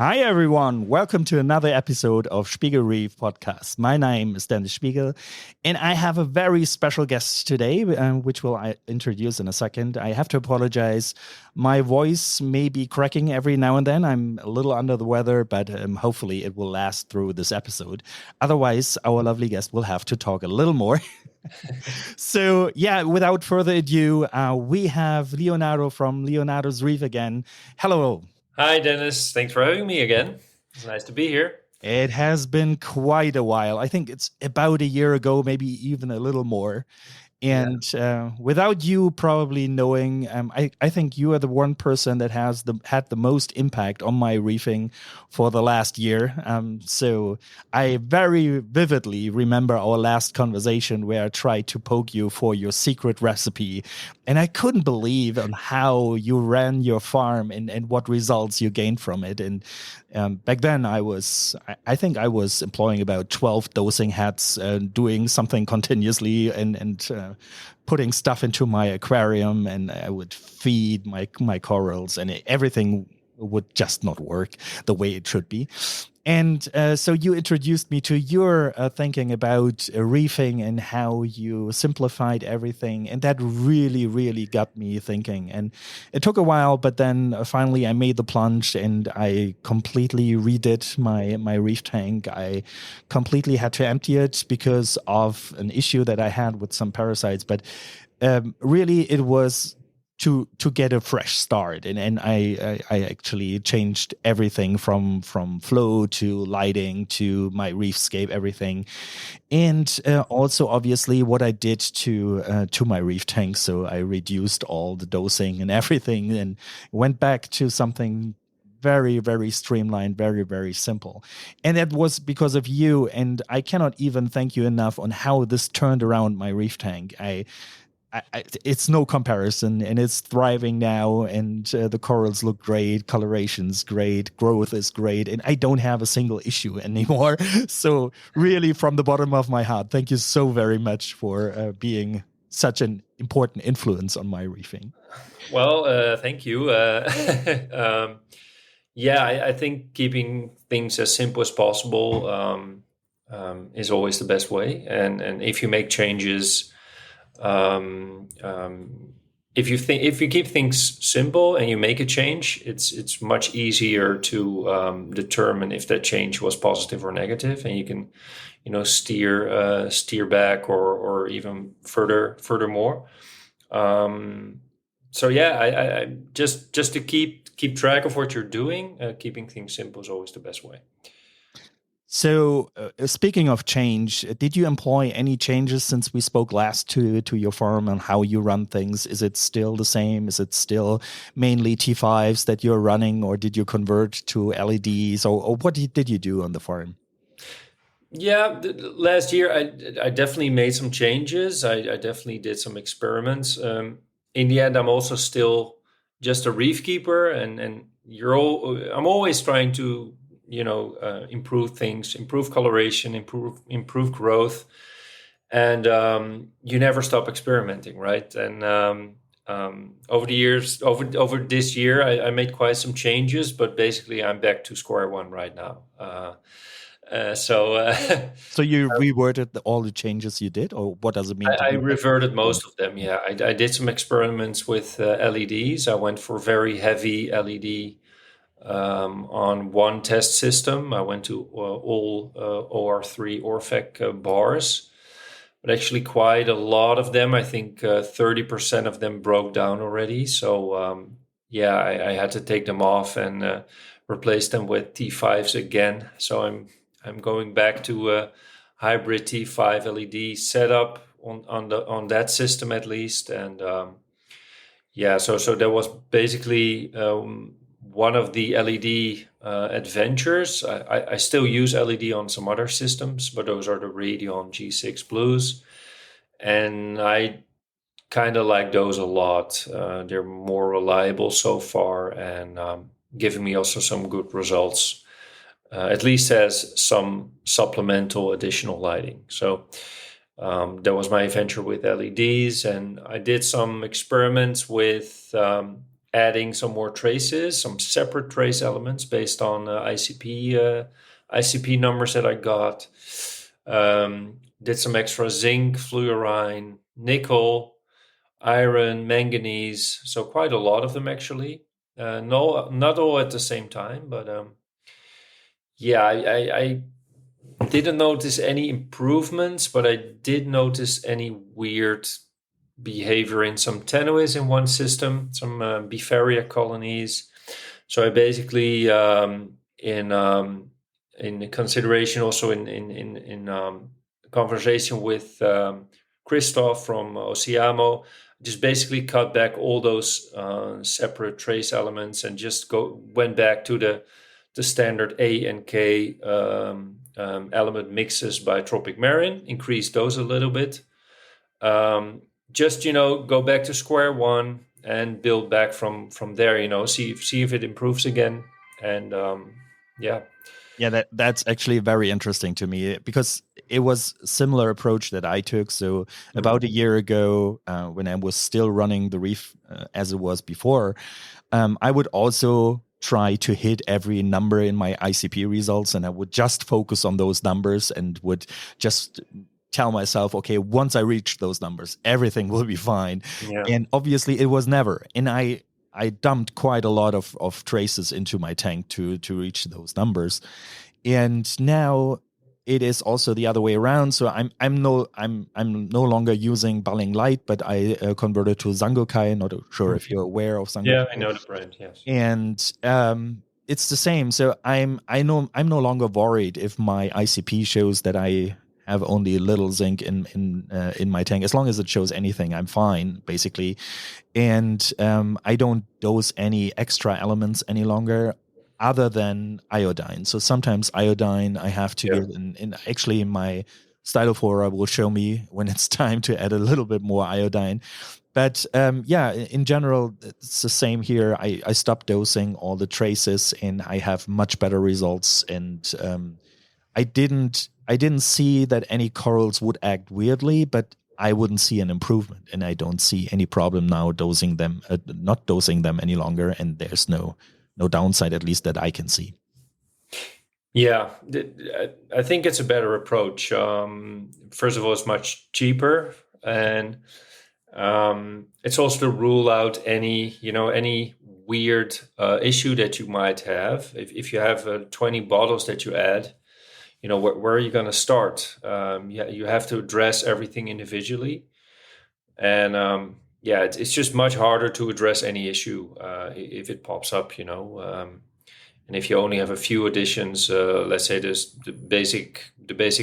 Hi, everyone. Welcome to another episode of spiegelReef podcast. My name is Dennis Spiegel, and I have a very special guest today, which I introduce in a second. I have to apologize. My voice may be cracking every now and then. I'm a little under the weather, but hopefully it will last through this episode. Otherwise, our lovely guest will have to talk a little more. So, yeah, without further ado, we have Leonardo from Leonardo's Reef again. Hello. Hi, Dennis. Thanks for having me again. It's nice to be here. It has been quite a while. I think it's about a year ago, maybe even a little more. Yeah. And without you probably knowing, I think you are the one person that had the most impact on my reefing for the last year. So I very vividly remember our last conversation where I tried to poke you for your secret recipe, and I couldn't believe on how you ran your farm and what results you gained from it. And back then, I think I was employing about 12 dosing hats, doing something continuously and putting stuff into my aquarium, and I would feed my corals, and everything would just not work the way it should be. And so you introduced me to your thinking about reefing and how you simplified everything. And that really, really got me thinking. And it took a while, but then finally I made the plunge and I completely redid my reef tank. I completely had to empty it because of an issue that I had with some parasites. But really, it was to get a fresh start, and I actually changed everything from flow to lighting to my reefscape, everything, and also obviously what I did to my reef tank. So I reduced all the dosing and everything, and went back to something very, very streamlined, very, very simple. And that was because of you. And I cannot even thank you enough on how this turned around my reef tank. It's no comparison, and it's thriving now, and the corals look great, coloration's great, growth is great, and I don't have a single issue anymore. So really, from the bottom of my heart, thank you so very much for being such an important influence on my reefing. Well, thank you. Yeah, I think keeping things as simple as possible is always the best way. And if you make changes, um, um, if you keep things simple and you make a change, it's much easier to determine if that change was positive or negative, and you can, steer back or even furthermore. Um, so yeah, I just to keep track of what you're doing, keeping things simple is always the best way. So, speaking of change, did you employ any changes since we spoke last to your farm and how you run things? Is it still the same? Is it still mainly T5s that you're running, or did you convert to LEDs, or what did you do on the farm? Yeah, last year I definitely made some changes. I definitely did some experiments. In the end, I'm also still just a reef keeper, and I'm always trying to improve things, improve coloration, improve growth, and you never stop experimenting, right? And over the years, over this year, I made quite some changes, but basically I'm back to square one right now. So So you reworded all the changes you did, or what does it mean to I be back to reverted square one? most of them. Yeah, I did some experiments with LEDs. I went for very heavy LED on one test system. I went to all OR3 Orfec bars, but actually quite a lot of them. I think 30% of them broke down already. So yeah, I had to take them off and replace them with T5s again. So I'm going back to a hybrid T5 LED setup on that system at least. And yeah, so that was basically one of the LED adventures. I still use LED on some other systems, but those are the Radeon G6 Blues, and I kind of like those a lot. They're more reliable so far, and giving me also some good results. At least as some supplemental additional lighting. So that was my adventure with LEDs, and I did some experiments with adding some more traces, some separate trace elements based on ICP numbers that I got. Did some extra zinc, fluorine, nickel, iron, manganese. So quite a lot of them actually. No, not all at the same time, but yeah, I didn't notice any improvements, but I did notice any weird behavior in some tenuis in one system, some Befaria colonies. So I basically, in consideration, also in conversation with Christoph from Osiamo, just basically cut back all those separate trace elements and just went back to the standard A and K element mixes by Tropic Marin, increased those a little bit. Just go back to square one and build back from there. See if it improves again, and yeah. Yeah, that's actually very interesting to me because it was a similar approach that I took. So about a Mhm. year ago, when I was still running the Reef as it was before, I would also try to hit every number in my ICP results, and I would just focus on those numbers and would just tell myself, okay, once I reach those numbers, everything will be fine. Yeah. And obviously, it was never. And I dumped quite a lot of traces into my tank to reach those numbers. And now it is also the other way around. So I'm no longer using Balling Light, but I converted to Zangokai. Not sure if you're aware of Yeah, I Zangokai. know the brand. Yes. And it's the same. So I'm no longer worried if my ICP shows that I have only a little zinc in my tank. As long as it shows anything, I'm fine basically. And I don't dose any extra elements any longer other than iodine. So sometimes iodine I have to Yeah. get in actually my Stylophora will show me when it's time to add a little bit more iodine. But yeah, in general, it's the same here. I stopped dosing all the traces and I have much better results. And I didn't see that any corals would act weirdly, but I wouldn't see an improvement, and I don't see any problem now dosing them, not dosing them any longer, and there's no downside, at least that I can see. Yeah, I think it's a better approach. First of all, it's much cheaper, and it's also to rule out any weird issue that you might have. If you have 20 bottles that you add, where are you going to start? Yeah, you have to address everything individually, and yeah, it's just much harder to address any issue if it pops up. And if you only have a few additions, let's say there's the basic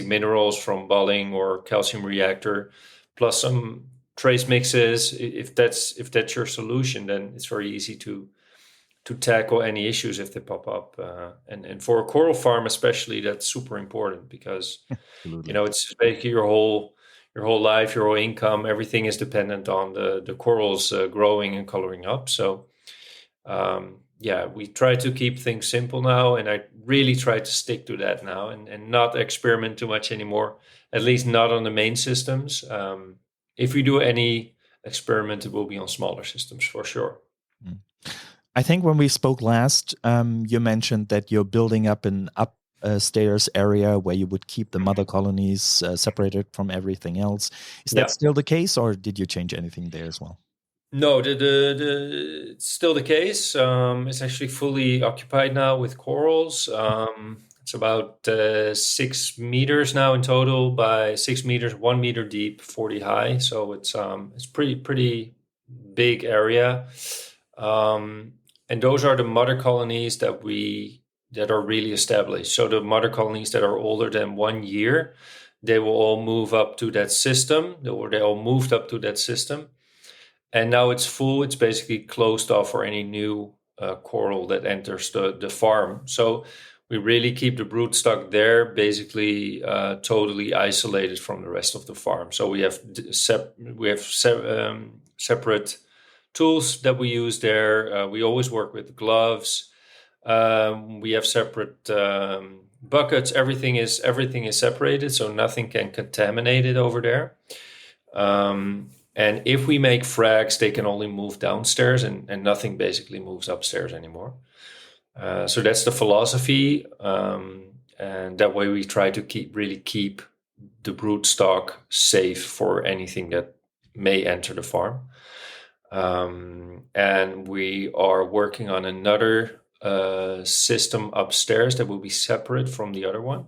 minerals from Balling or calcium reactor, plus some trace mixes. If that's your solution, then it's very easy to tackle any issues if they pop up. And for a coral farm especially, that's super important because Absolutely. it's basically your whole life, your whole income, everything is dependent on the corals growing and coloring up. So yeah, we try to keep things simple now, and I really try to stick to that now and not experiment too much anymore, at least not on the main systems. If we do any experiment, it will be on smaller systems for sure. Mm. I think when we spoke last, you mentioned that you're building up an upstairs area where you would keep the mother colonies separated from everything else. Is that Yeah. still the case, or did you change anything there as well? No, it's still the case. It's actually fully occupied now with corals. It's about 6 meters now in total by 6 meters, 1 meter deep, 40 high. So it's pretty big area. Um, and those are the mother colonies that are really established. So the mother colonies that are older than 1 year, they will all move up to that system, or they all moved up to that system, and now it's full. It's basically closed off for any new coral that enters the farm. So we really keep the brood stock there, basically totally isolated from the rest of the farm. So we have separate tools that we use there. We always work with gloves. We have separate buckets. Everything is separated, so nothing can contaminate it over there. And if we make frags, they can only move downstairs, and nothing basically moves upstairs anymore. So that's the philosophy, and that way we try to keep the brood stock safe for anything that may enter the farm. And we are working on another system upstairs that will be separate from the other one,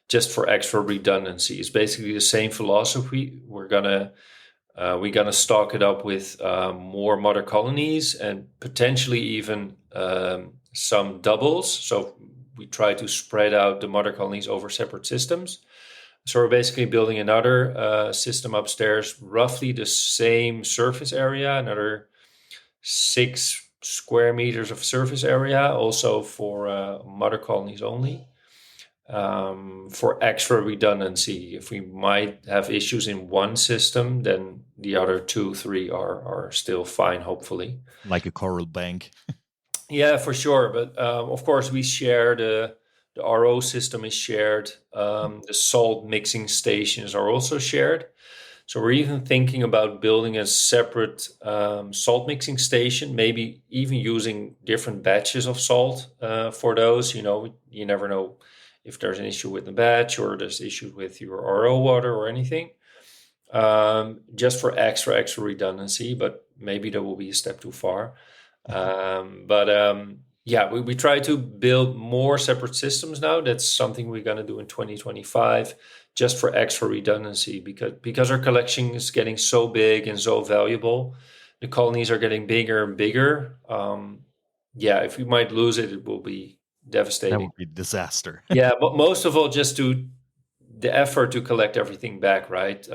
just for extra redundancy. It's basically the same philosophy. We're gonna stock it up with more mother colonies and potentially even some doubles. So we try to spread out the mother colonies over separate systems. So we're basically building another system upstairs, roughly the same surface area, another 6 square meters of surface area, also for mother colonies only, for extra redundancy. If we might have issues in one system, then the other two, three are still fine, hopefully. Like a coral bank. Yeah, for sure. But of course, we share the RO system is shared. The salt mixing stations are also shared. So we're even thinking about building a separate salt mixing station, maybe even using different batches of salt for those. You know, you never know if there's an issue with the batch or there's issues with your RO water or anything. Just for extra redundancy, but maybe that will be a step too far. But yeah, we try to build more separate systems now. That's something we're going to do in 2025, just for extra redundancy, because our collection is getting so big and so valuable. The colonies are getting bigger and bigger. Yeah, if we might lose it, it will be That devastating. would be disaster. Yeah, but most of all, just to the effort to collect everything back, right?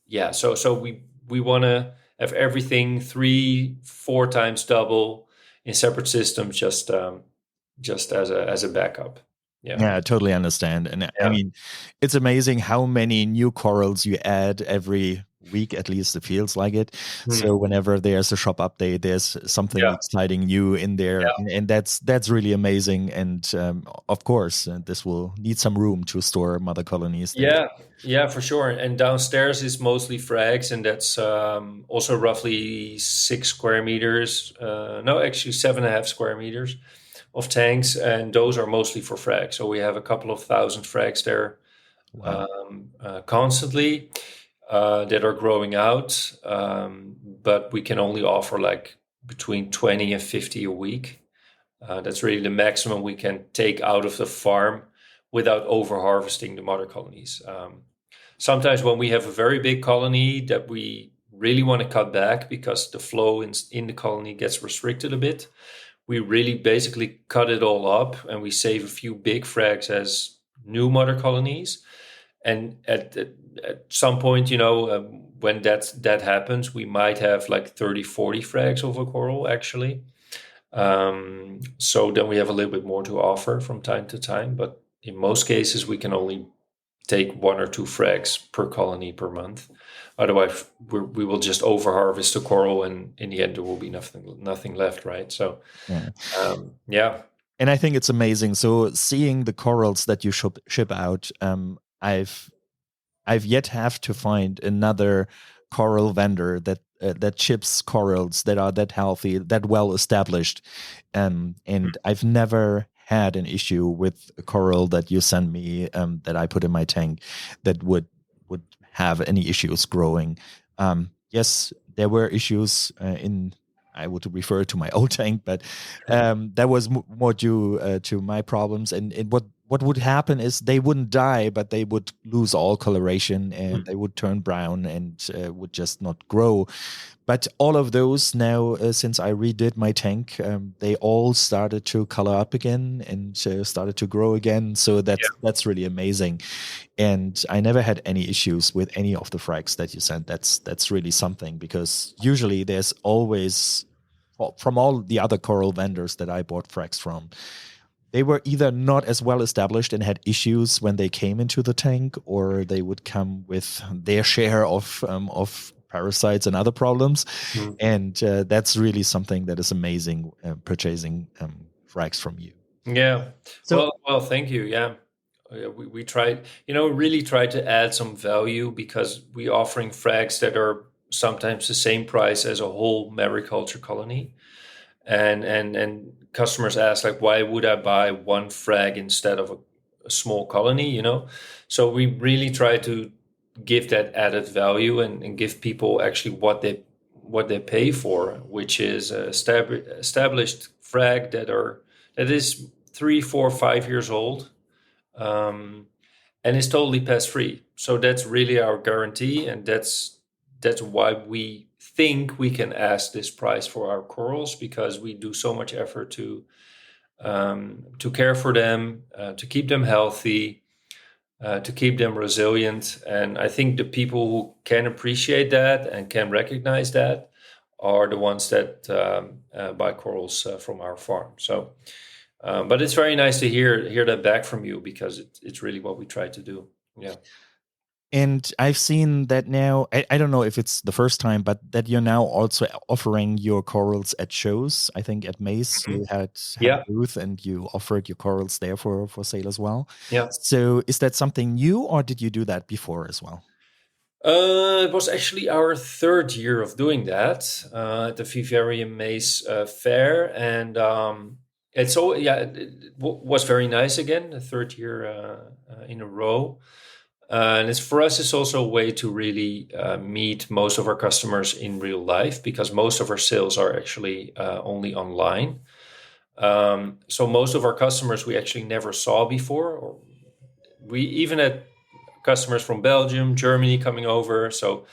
Yeah, so we want to have everything 3-4 times double in separate systems, just as a backup. Yeah, Yeah, I totally understand. And I yeah. mean, it's amazing how many new corals you add every week, at least it feels like it. So Hmm. whenever there's a shop update, there's something Yeah, exciting new in there. yeah. And that's really amazing. And of course, this will need some room to store mother colonies there. Yeah, yeah, for sure. And downstairs is mostly frags, and that's also roughly 6 square meters. No, actually 7.5 square meters of tanks, and those are mostly for frags. So we have a couple of thousand frags there Wow. constantly that are growing out, but we can only offer like between 20 and 50 a week. That's really the maximum we can take out of the farm without over harvesting the mother colonies. Sometimes when we have a very big colony that we really want to cut back because the flow in the colony gets restricted a bit, we really basically cut it all up and we save a few big frags as new mother colonies. And at some point, when that happens, we might have like 30-40 frags of a coral actually. So then we have a little bit more to offer from time to time, but in most cases we can only take 1 or 2 frags per colony per month. Otherwise, we will just over harvest the coral, and in the end there will be nothing left, right? So Yeah. yeah. And I think it's amazing. So seeing the corals that you ship out, I've yet have to find another coral vendor that ships corals that are that healthy, that well established, and I've never had an issue with a coral that you send me that I put in my tank that would have any issues growing. Yes, there were issues in. I would refer to my old tank, but that was more due to my problems. And what would happen is they wouldn't die, but they would lose all coloration and they would turn brown and would just not grow. But all of those now, since I redid my tank, they all started to color up again and started to grow again. So that's really amazing. And I never had any issues with any of the frags that you sent. That's really something, because usually there's always, well, from all the other coral vendors that I bought frags from, they were either not as well established and had issues when they came into the tank, or they would come with their share of parasites and other problems. Mhm. And that's really something that is amazing, purchasing frags from you. Yeah. So Well, thank you. Yeah. We tried, really try to add some value because we offering frags that are sometimes the same price as a whole mariculture colony. And customers ask, like, why would I buy one frag instead of a small colony, So we really try to give that added value, and give people actually what they pay for, which is a established frag that is 3, 4, 5 years old, um, and is totally pest free. So that's really our guarantee, and that's why we think we can ask this price for our corals, because we do so much effort to care for them, to keep them healthy, to keep them resilient. And I think the people who can appreciate that and can recognize that are the ones that buy corals from our farm. So, but it's very nice to hear that back from you, because it's really what we try to do. Yeah. And I've seen that now. I don't know if it's the first time, but that you're now also offering your corals at shows. I think at Mace Mhm. you had a Yeah. booth and you offered your corals there for sale as well. Yeah. So is that something new, or did you do that before as well? It was actually our third year of doing that at the Vivarium Maze Fair, and it's all yeah, it was very nice again, the third year in a row. And it's for us, it's also a way to really meet most of our customers in real life, because most of our sales are actually only online. So most of our customers we actually never saw before, or we even had customers from Belgium, Germany coming over. So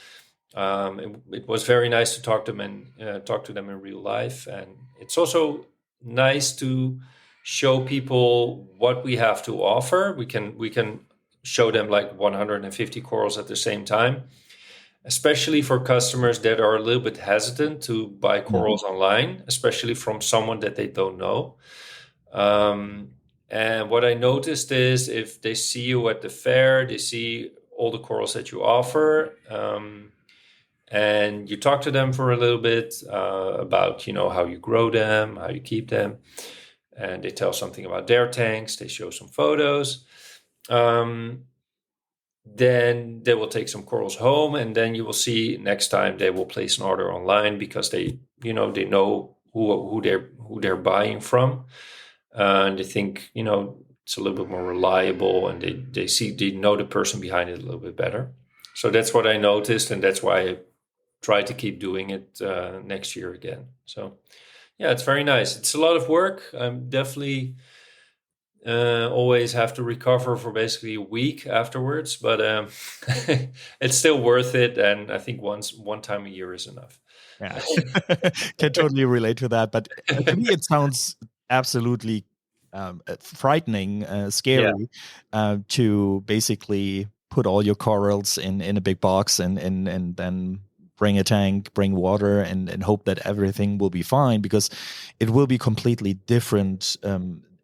it was very nice to talk to them in real life, and it's also nice to show people what we have to offer. We can show them like 150 corals at the same time, especially for customers that are a little bit hesitant to buy Mm. corals online, especially from someone that they don't know. Um, and what I noticed is, if they see you at the fair, they see all the corals that you offer, and you talk to them for a little bit about how you grow them, how you keep them, and they tell something about their tanks. They show some photos. Um, then they will take some corals home, and then you will see next time they will place an order online, because they know who they're buying from, and they think it's a little bit more reliable, and they know the person behind it a little bit better. So that's what I noticed, and that's why I try to keep doing it next year again. So yeah, it's very nice. It's a lot of work. I'm definitely always have to recover for basically a week afterwards, but it's still worth it. And I think one time a year is enough. Yeah, can totally relate to that. But to me, it sounds absolutely frightening, Yeah. scary, to basically put all your corals in a big box and then bring a tank, bring water, and hope that everything will be fine, because it will be completely different.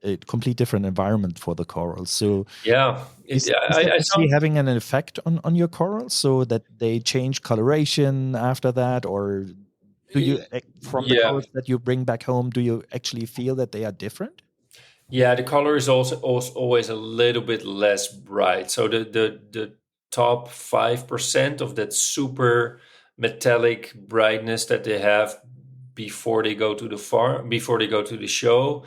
A complete different environment for the corals. So Yeah. is that I actually sound. having an effect on your corals, so that they change coloration after that? Or do you, from the Yeah. corals that you bring back home, do you actually feel that they are different? Yeah, the color is also always a little bit less bright. So the top 5% of that super metallic brightness that they have before they go to the farm, before they go to the show,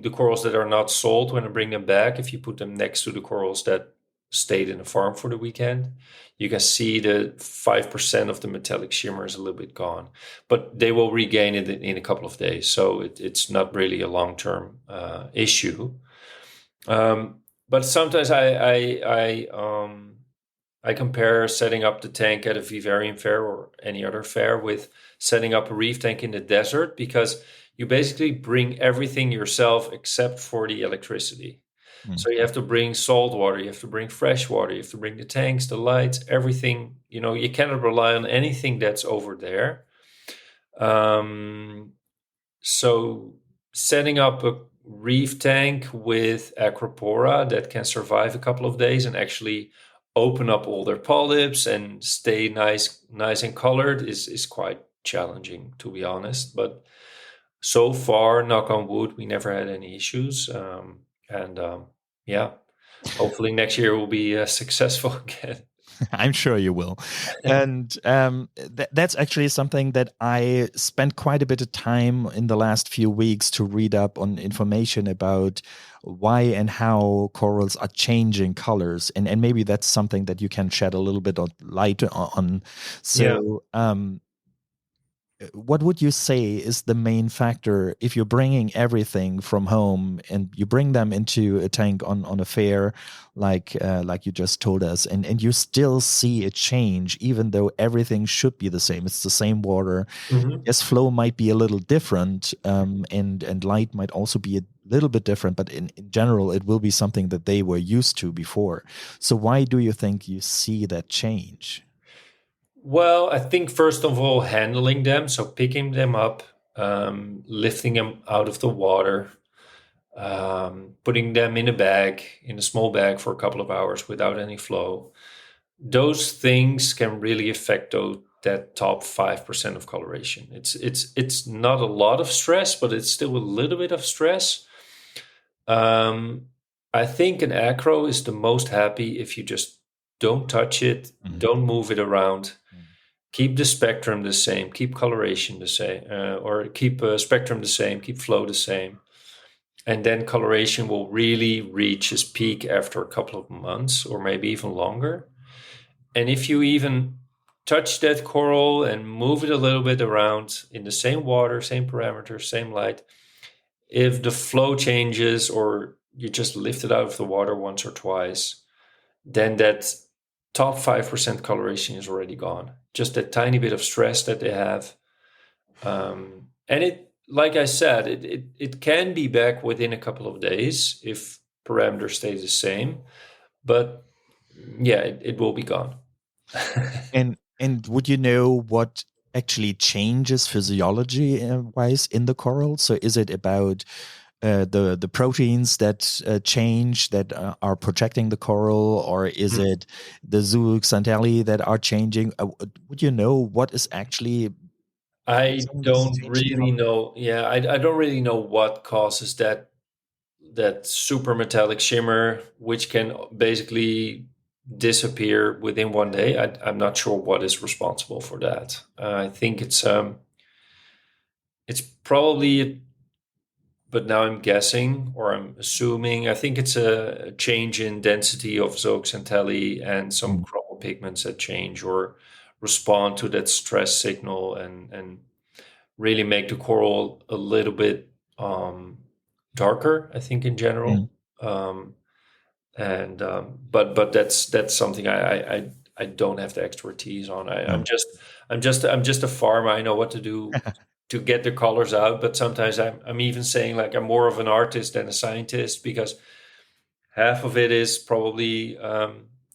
the corals that are not sold, when I bring them back, if you put them next to the corals that stayed in the farm for the weekend, you can see the 5% of the metallic shimmer is a little bit gone, but they will regain it in a couple of days. So it's not really a long-term issue. But sometimes I compare setting up the tank at a vivarium fair or any other fair with setting up a reef tank in the desert, because you basically bring everything yourself except for the electricity. Mm. So you have to bring salt water, you have to bring fresh water, you have to bring the tanks, the lights, everything. You cannot rely on anything that's over there. Um, so setting up a reef tank with Acropora that can survive a couple of days and actually open up all their polyps and stay nice and colored is quite challenging, to be honest. But so far, knock on wood, we never had any issues. And yeah, hopefully next year will be successful again. I'm sure you will. And that's actually something that I spent quite a bit of time in the last few weeks to read up on information about why and how corals are changing colors. And maybe that's something that you can shed a little bit of light on. Yeah. So, what would you say is the main factor if you're bringing everything from home and you bring them into a tank on a fair, like you just told us, and you still see a change even though everything should be the same? It's the same water. Mhm. Yes, flow might be a little different, and light might also be a little bit different, but in general it will be something that they were used to before. So why do you think you see that change? Well, I think first of all, handling them, so picking them up, lifting them out of the water, putting them in a bag, in a small bag for a couple of hours without any flow. Those things can really affect that top 5% of coloration. It's not a lot of stress, but it's still a little bit of stress. Um, I think an acro is the most happy if you just don't touch it, Mhm. don't move it around, keep the spectrum the same, keep coloration the same, or keep spectrum the same, keep flow the same. And then coloration will really reach its peak after a couple of months or maybe even longer. And if you even touch that coral and move it a little bit around in the same water, same parameters, same light, if the flow changes or you just lift it out of the water once or twice, then that top 5% coloration is already gone. Just that tiny bit of stress that they have. And it, like I said, it can be back within a couple of days if parameters stay the same. But yeah, it will be gone. And would you know what actually changes physiology wise in the coral? So is it about the proteins that change that are protecting the coral, or is it the zooxanthellae that are changing? Would you know what is actually I causing this don't change in really color? know. Yeah, I don't really know what causes that super metallic shimmer, which can basically disappear within one day. I'm not sure what is responsible for that. I think it's probably, but now I'm guessing or I'm assuming. I think it's a change in density of zooxanthellae and some Mm, chromal pigments that change or respond to that stress signal and really make the coral a little bit darker, I think, in mm, general. Um, and but that's something I don't have the expertise on. no. I'm just a farmer. I know what to do to get the colors out, but sometimes I'm even saying like I'm more of an artist than a scientist because half of it is probably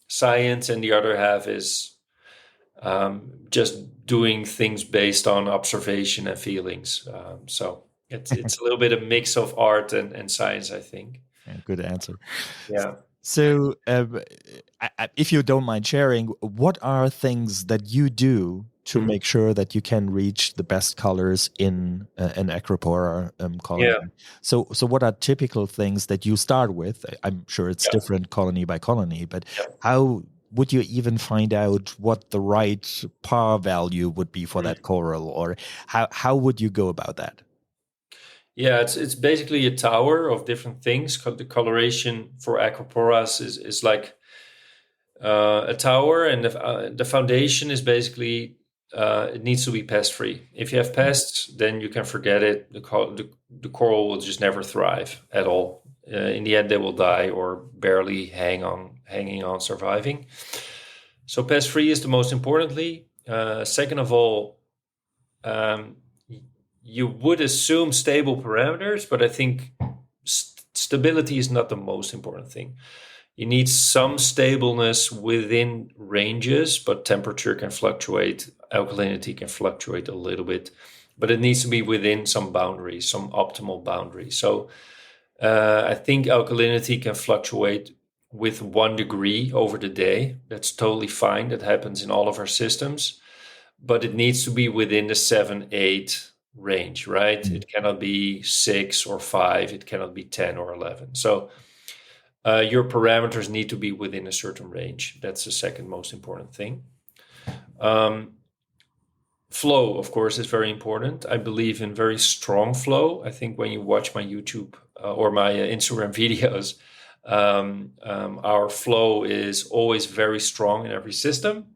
science and the other half is just doing things based on observation and feelings. So it's a little bit of mix of art and science, I think. Yeah, good answer. Yeah. So, if you don't mind sharing, what are things that you do to Mm. make sure that you can reach the best colors in an Acropora colony? Yeah. So, what are typical things that you start with? I'm sure it's Yeah. different colony by colony, but Yeah. how would you even find out what the right par value would be for Mm. that coral, or how would you go about that? Yeah, it's basically a tower of different things. The coloration for Acroporas is like a tower, and the foundation is basically it needs to be pest free. If you have Mm, pests, then you can forget it. The coral will just never thrive at all. In the end, they will die or barely hanging on, surviving. So pest free is the most importantly. Second of all, um, you would assume stable parameters, but I think stability is not the most important thing. You need some stableness within ranges, but temperature can fluctuate, alkalinity can fluctuate a little bit, but it needs to be within some boundaries, some optimal boundaries. So I think alkalinity can fluctuate with 1 degree over the day. That's totally fine. That happens in all of our systems, but it needs to be within the 7, 8 range, right? mm, It cannot be 6 or 5. It cannot be 10 or 11. So Your parameters need to be within a certain range. That's the second most important thing. Um, Flow, of course, is very important. I believe in very strong flow. I think when you watch my YouTube or my Instagram videos, our flow is always very strong in every system.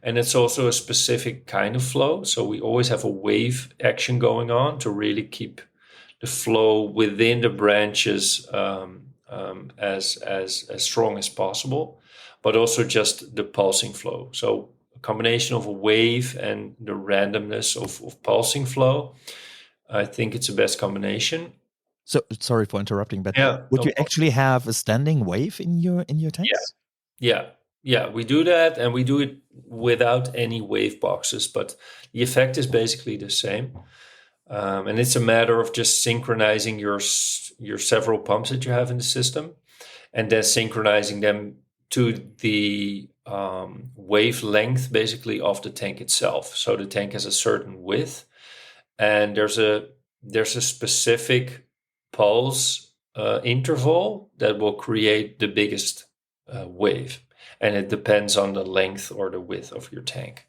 And it's also a specific kind of flow. So we always have a wave action going on to really keep the flow within the branches as strong as possible, but also just the pulsing flow. So a combination of a wave and the randomness of pulsing flow, I think it's the best combination. So sorry for interrupting, but Yeah, would no you problem. actually have a standing wave in your Yeah, tanks? yeah, yeah. We do that, and we do it without any wave boxes, but the effect is basically the same. And it's a matter of just synchronizing your several pumps that you have in the system, and then synchronizing them to the wavelength, basically, of the tank itself. So the tank has a certain width, and there's a specific pulse interval that will create the biggest wave, and it depends on the length or the width of your tank.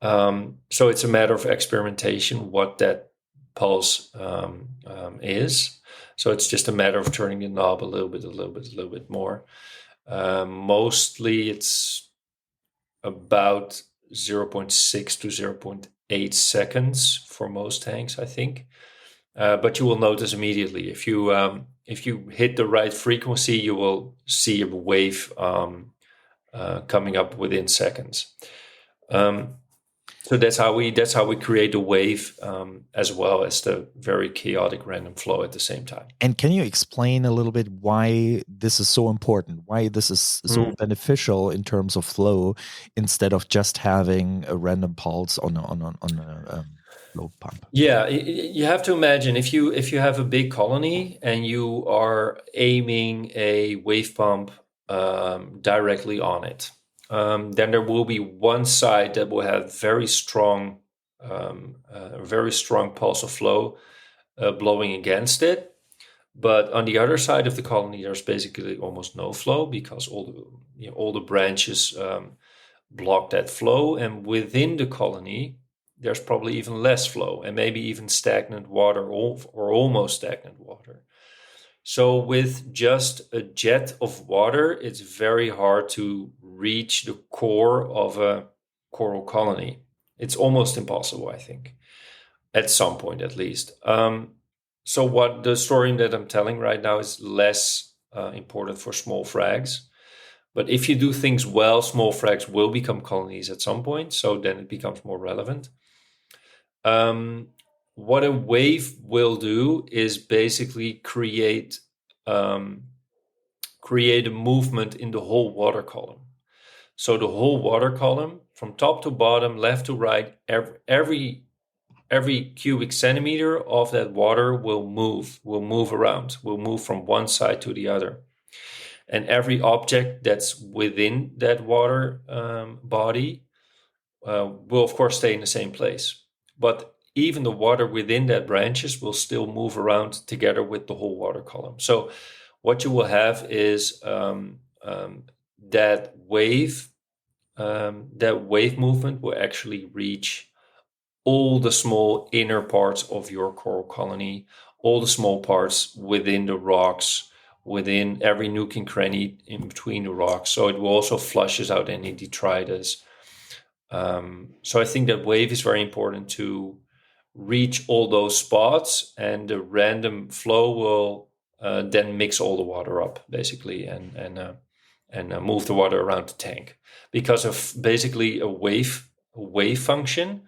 So it's a matter of experimentation what that pulse is. So it's just a matter of turning the knob a little bit, a little bit, a little bit more. Mostly it's about 0.6 to 0.8 seconds for most tanks, I think. But you will notice immediately if you hit the right frequency, you will see a wave coming up within seconds. So that's how we create the wave, as well as the very chaotic random flow at the same time. And can you explain a little bit why this is so important? Why this is so beneficial in terms of flow, instead of just having a random pulse on a flow pump? Yeah, you have to imagine if you have a big colony and you are aiming a wave pump directly on it, then there will be one side that will have very strong pulse of flow blowing against it. But on the other side of the colony, there's basically almost no flow because all the branches block that flow, and within the colony, there's probably even less flow and maybe even stagnant water or almost stagnant water. So with just a jet of water, it's very hard to reach the core of a coral colony. It's almost impossible, I think, at some point at least. So what the story that I'm telling right now is less important for small frags. But if you do things well, small frags will become colonies at some point. So then it becomes more relevant. What a wave will do is basically create a movement in the whole water column. So the whole water column, from top to bottom, left to right, every cubic centimeter of that water will move around, will move from one side to the other. And every object that's within that water body will, of course, stay in the same place. But even the water within that branches will still move around together with the whole water column. So what you will have is that wave movement will actually reach all the small inner parts of your coral colony, all the small parts within the rocks, within every nook and cranny in between the rocks. So it will also flushes out any detritus. So I think that wave is very important to reach all those spots, and the random flow will then mix all the water up, basically, and move the water around the tank. Because of basically a wave function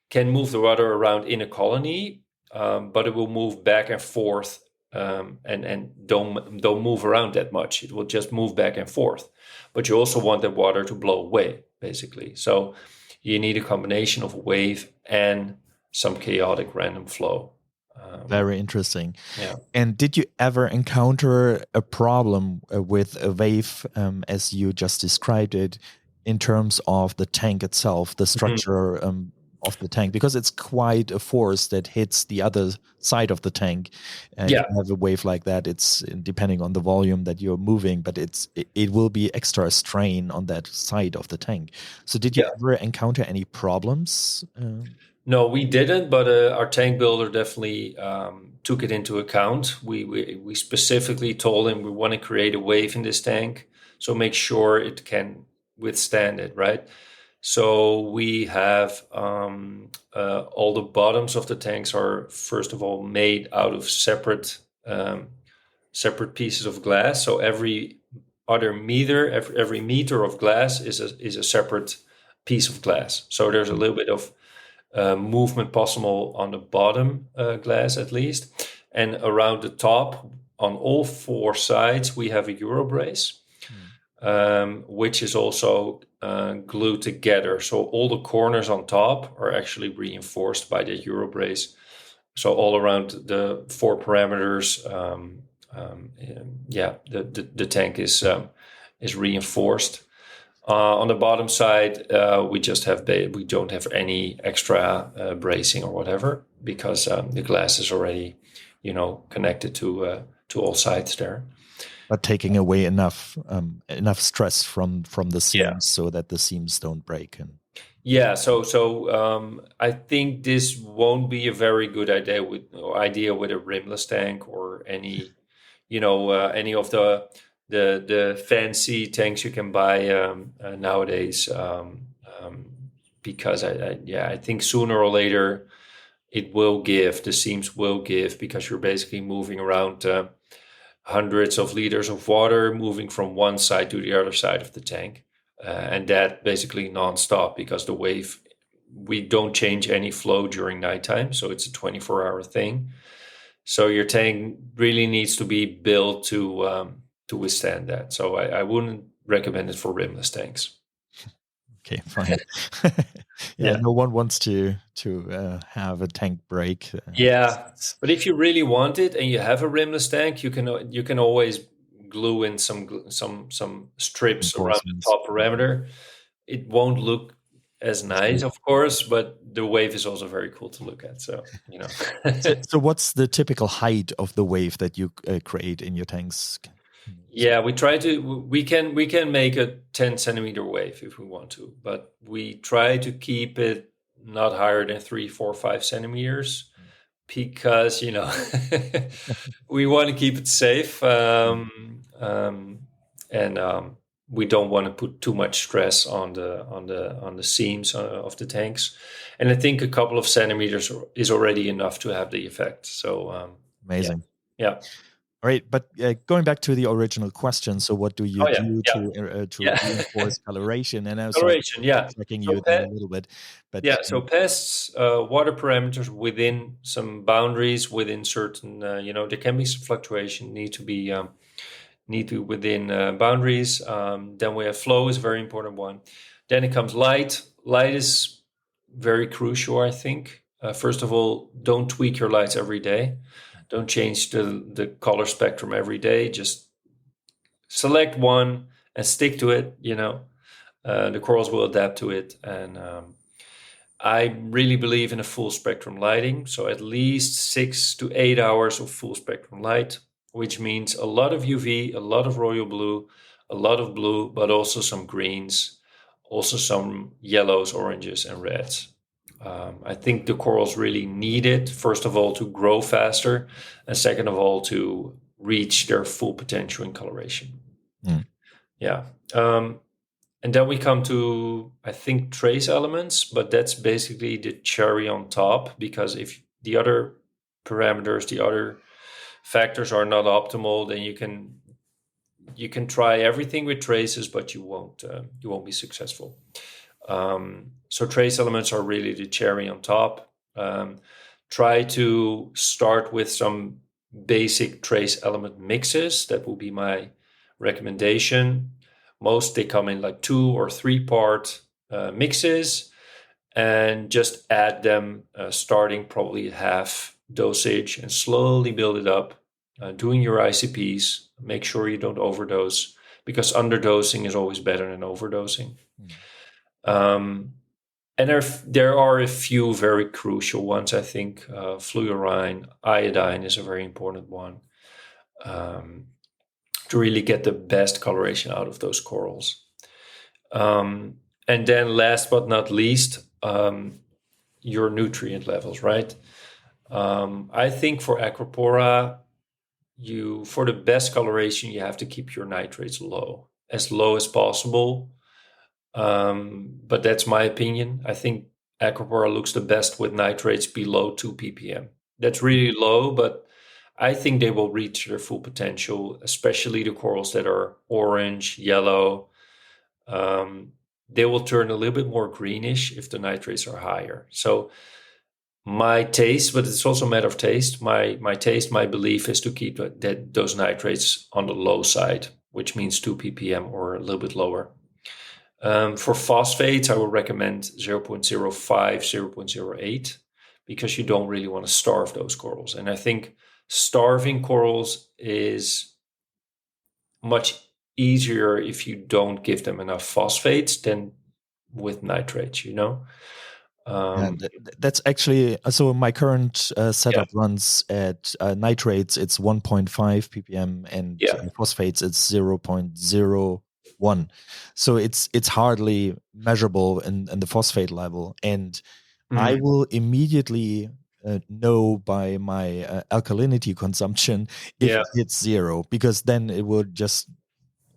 can move the water around in a colony, but it will move back and forth, and don't move around that much. It will just move back and forth. But you also want the water to blow away, basically. So you need a combination of wave and some chaotic random flow. Very interesting. Yeah. And did you ever encounter a problem with a wave, as you just described it, in terms of the tank itself, the structure of the tank, because it's quite a force that hits the other side of the tank. If Yeah, you have a wave like that, it's depending on the volume that you're moving, but it will be extra strain on that side of the tank. So did you yeah. ever encounter any problems? No, we didn't, but our tank builder definitely took it into account. We specifically told him we want to create a wave in this tank, so make sure it can withstand it, right? So we have all the bottoms of the tanks are first of all made out of separate pieces of glass. So every meter of glass is a separate piece of glass. So there's a little bit of movement possible on the bottom glass at least, and around the top on all four sides we have a Euro brace, which is also glued together. So all the corners on top are actually reinforced by the Euro brace. So all around the four parameters, the tank is reinforced. On the bottom side, we don't have any extra bracing or whatever because the glass is already, connected to all sides there. But taking away enough stress from the Yeah. seams so that the seams don't break. And Yeah, so I think this won't be a very good idea with a rimless tank or any of the fancy tanks you can buy nowadays. Because I think sooner or later the seams will give because you're basically moving around hundreds of liters of water moving from one side to the other side of the tank. And that basically nonstop because we don't change any flow during nighttime. So it's a 24-hour thing. So your tank really needs to be built to withstand that. So I wouldn't recommend it for rimless tanks. okay, fine. Yeah, Yeah. no one wants to have a tank break. Yeah, but if you really want it and you have a rimless tank, you can always glue in some strips around the Reinforcements. top parameter. It won't look as I see. nice, of course, but the wave is also very cool to look at. So, So what's the typical height of the wave that you create in your tanks? yeah, we can make a 10 centimeter wave if we want to, but we try to keep it not higher than 3, 4, 5 centimeters because we want to keep it safe, and we don't want to put too much stress on the seams of the tanks. And I think a couple of centimeters is already enough to have the effect. So yeah, Amazing. yeah. All right, but going back to the original question, so what do you Oh yeah, do yeah, to yeah. reinforce coloration? And I'm sorry Coloration, for yeah. checking So you there a little bit, but so pests, water parameters within some boundaries, within certain, there can be some fluctuation, need to within boundaries. Then we have flow is a very important one. Then it comes light. Light is very crucial, I think. First of all, don't tweak your lights every day. Don't change the color spectrum every day. Just select one and stick to it. The corals will adapt to it, and I really believe in a full spectrum lighting. So at least 6 to 8 hours of full spectrum light, which means a lot of UV, a lot of royal blue, a lot of blue, but also some greens, also some yellows, oranges, and reds. I think the corals really need it, first of all, to grow faster, and second of all, to reach their full potential in coloration. mm, Yeah. And then we come to, I think, trace elements, but that's basically the cherry on top because if the other parameters, the other factors are not optimal, then you can try everything with traces, but you won't be successful. So trace elements are really the cherry on top. Try to start with some basic trace element mixes. That will be my recommendation. Most they come in like 2 or 3 part mixes, and just add them starting probably at half dosage and slowly build it up. Doing your ICPs, make sure you don't overdose because underdosing is always better than overdosing. mm. Um, And there are a few very crucial ones. I think fluorine, iodine is a very important one, um, to really get the best coloration out of those corals. And then last but not least, your nutrient levels, right? I think for Acropora, for the best coloration, you have to keep your nitrates low as possible. But that's my opinion. I think Acropora looks the best with nitrates below 2 ppm. That's really low, but I think they will reach their full potential, especially the corals that are orange, yellow. Um, they will turn a little bit more greenish if the nitrates are higher. So my taste, but it's also a matter of taste. My taste, my belief is to keep those nitrates on the low side, which means 2 ppm or a little bit lower. For phosphates, I would recommend 0.05, 0.08, because you don't really want to starve those corals. And I think starving corals is much easier if you don't give them enough phosphates than with nitrates, you know? Yeah, Um, that's actually so. My current yeah, setup runs at nitrates. It's 1.5 ppm, and yeah. phosphates it's 0.01. So it's hardly measurable in the phosphate level, and I Mhm. will immediately know by my alkalinity consumption if Yeah, it hits zero, because then it will just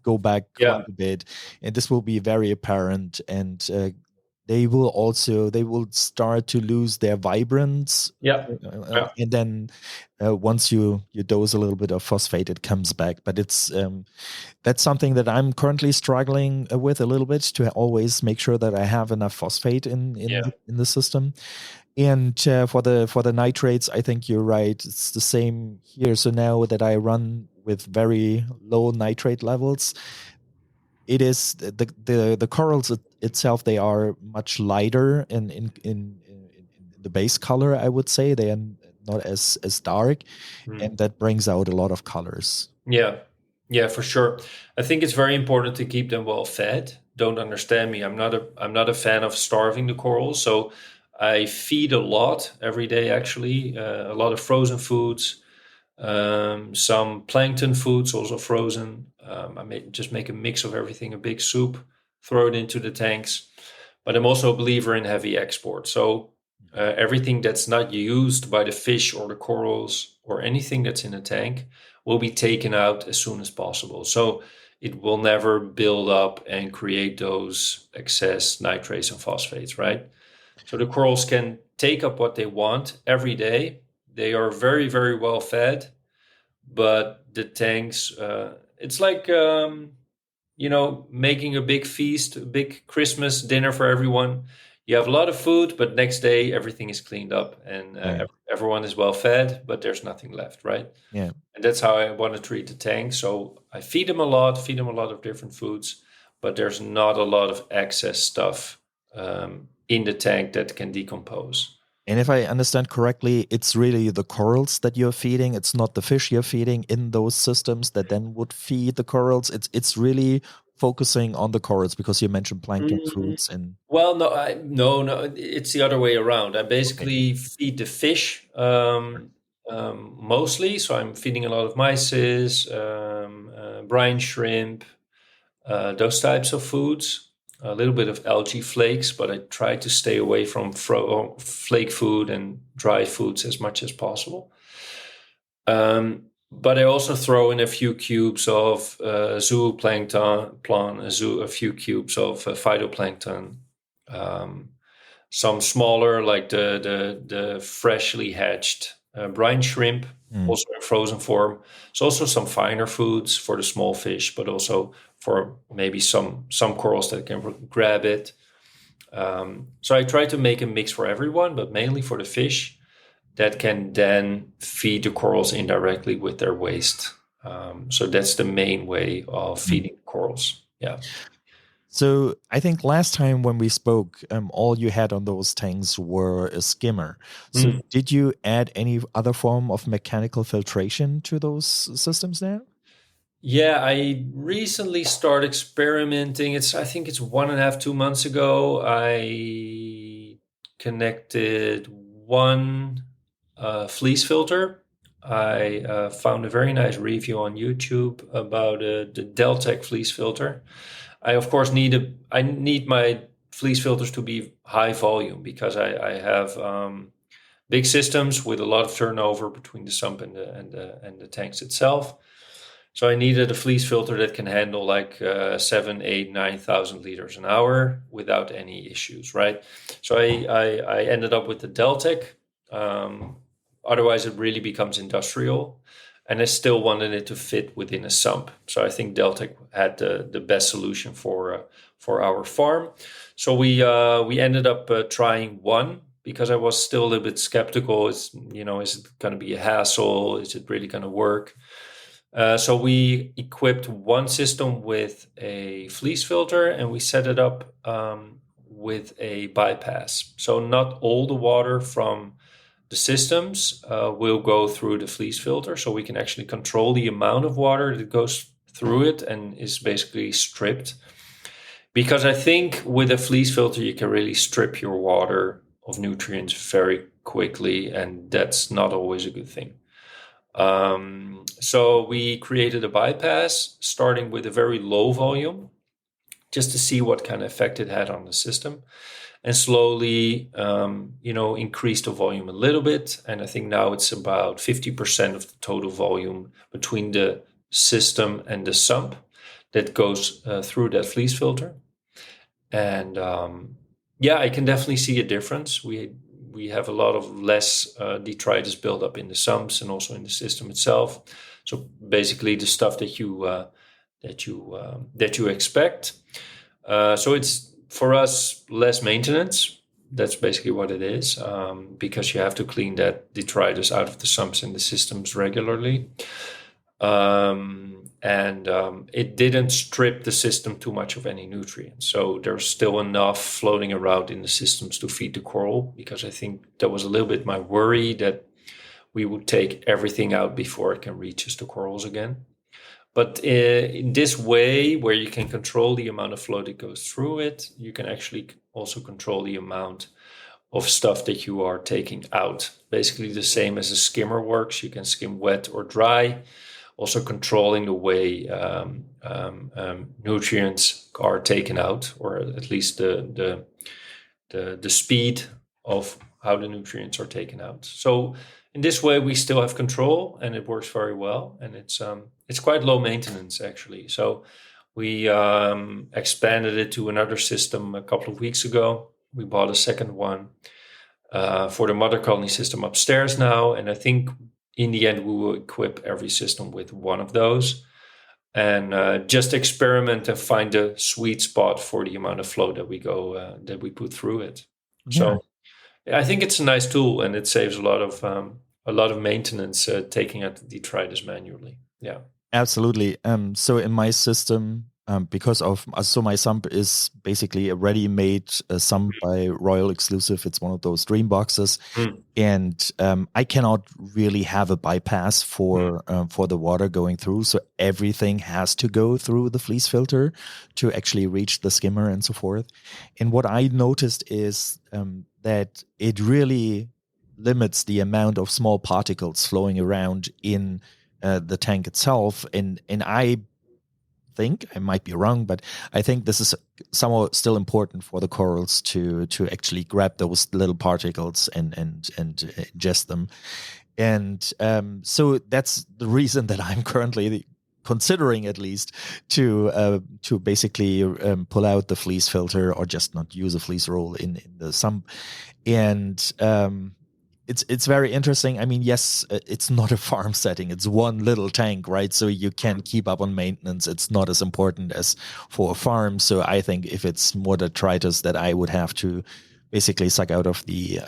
go back quite yeah, a bit, and this will be very apparent. And they will start to lose their vibrance, yeah, yeah. and then once you dose a little bit of phosphate, it comes back. But that's something that I'm currently struggling with a little bit, to always make sure that I have enough phosphate Yeah. in the system. And for the nitrates, I think you're right. It's the same here. So now that I run with very low nitrate levels, it is the corals itself. They are much lighter in the base color. I would say they are not as dark, Mm. and that brings out a lot of colors. Yeah, yeah, for sure. I think it's very important to keep them well fed. Don't understand me. I'm not a fan of starving the corals. So I feed a lot every day. Actually, a lot of frozen foods, some plankton foods, also frozen. I just make a mix of everything, a big soup, throw it into the tanks. But I'm also a believer in heavy export. So everything that's not used by the fish or the corals or anything that's in a tank will be taken out as soon as possible. So it will never build up and create those excess nitrates and phosphates, right? So the corals can take up what they want every day. They are very, very well fed, but the tanks, it's like, making a big feast, a big Christmas dinner for everyone. You have a lot of food, but next day everything is cleaned up and Right. everyone is well fed, but there's nothing left, right? Yeah. And that's how I want to treat the tank. So I feed them a lot of different foods, but there's not a lot of excess stuff in the tank that can decompose. And if I understand correctly, it's really the corals that you're feeding. It's not the fish you're feeding in those systems that then would feed the corals. It's really focusing on the corals, because you mentioned plankton Mm, foods and well, no, no, it's the other way around. I okay. basically feed the fish mostly. So I'm feeding a lot of mysis, brine shrimp, those types of foods. A little bit of algae flakes, but I try to stay away from flake food and dry foods as much as possible. But I also throw in a few cubes of zooplankton, a few cubes of phytoplankton, um, some smaller, like the freshly hatched brine shrimp, Mm. also in frozen form. So also some finer foods for the small fish, but also for maybe some corals that can grab it. So I try to make a mix for everyone, but mainly for the fish that can then feed the corals indirectly with their waste. So that's the main way of Mm. feeding corals. Yeah. So I think last time when we spoke, all you had on those tanks were a skimmer. So Mm. did you add any other form of mechanical filtration to those systems now? Yeah, I recently started experimenting. I think it's 1.5, 2 months ago. I connected one fleece filter. I found a very nice review on YouTube about the Deltec fleece filter. I of course I need my fleece filters to be high volume because I have big systems with a lot of turnover between the sump and the tanks itself. So I needed a fleece filter that can handle like 7, 8, 9,000 liters an hour without any issues, right? So I ended up with the Deltec. Um, Otherwise, it really becomes industrial, and I still wanted it to fit within a sump. So I think Deltec had the best solution for our farm. So we ended up trying one because I was still a little bit skeptical. Is it going to be a hassle? Is it really going to work? So we equipped one system with a fleece filter and we set it up with a bypass. So not all the water from the systems will go through the fleece filter. So we can actually control the amount of water that goes through it and is basically stripped. Because I think with a fleece filter, you can really strip your water of nutrients very quickly, and that's not always a good thing. So we created a bypass starting with a very low volume just to see what kind of effect it had on the system and slowly, increase the volume a little bit. And I think now it's about 50% of the total volume between the system and the sump that goes through that fleece filter. And yeah, I can definitely see a difference. We have a lot of less detritus buildup in the sumps and also in the system itself. So basically, the stuff that you expect. So it's for us less maintenance. That's basically what it is, because you have to clean that detritus out of the sumps and the systems regularly. And it didn't strip the system too much of any nutrients. So there's still enough floating around in the systems to feed the coral, because I think that was a little bit my worry that we would take everything out before it can reach us the corals again. But in this way, where you can control the amount of flow that goes through it, you can actually also control the amount of stuff that you are taking out. Basically the same as a skimmer works. You can skim wet or dry, also controlling the way nutrients are taken out, or at least the speed of how the nutrients are taken out. So in this way, we still have control, and it works very well. And it's quite low maintenance actually. So we expanded it to another system a couple of weeks ago. We bought a second one for the mother colony system upstairs now, and I think in the end we will equip every system with one of those, and just experiment and find a sweet spot for the amount of flow that we put through it. Yeah. So I think it's a nice tool, and it saves a lot of maintenance taking out the detritus manually. Yeah. Absolutely. So in my system, because of so my sump is basically a ready-made sump by Royal Exclusive. It's one of those dream boxes, Mm. and I cannot really have a bypass for the water going through. So everything has to go through the fleece filter to actually reach the skimmer and so forth. And what I noticed is that it really limits the amount of small particles flowing around in the tank itself. And I think I might be wrong, but I think this is somehow still important for the corals to actually grab those little particles and ingest them. And so that's the reason that I'm currently considering, at least, to basically pull out the fleece filter or just not use a fleece roll in the sump. And it's very interesting. I mean, yes, it's not a farm setting. It's one little tank, right? So you can keep up on maintenance. It's not as important as for a farm. So I think if it's more detritus that I would have to basically suck out of the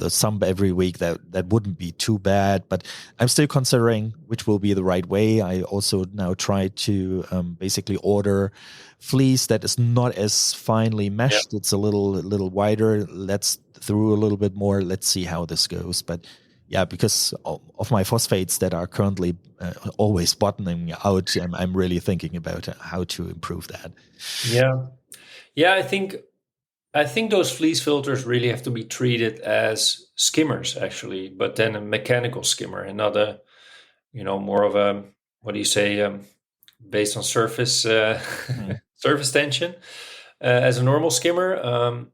sump every week, that wouldn't be too bad. But I'm still considering which will be the right way. I also now try to basically order fleece that is not as finely Yeah. meshed. It's a little wider. Let's through a little bit more. Let's see how this goes. But Yeah, because of my phosphates that are currently always bottoming out, I'm really thinking about how to improve that. Yeah. Yeah, I think those fleece filters really have to be treated as skimmers, actually, but then a mechanical skimmer and not a, more of a, what do you say, based on surface Mhm. surface tension as a normal skimmer.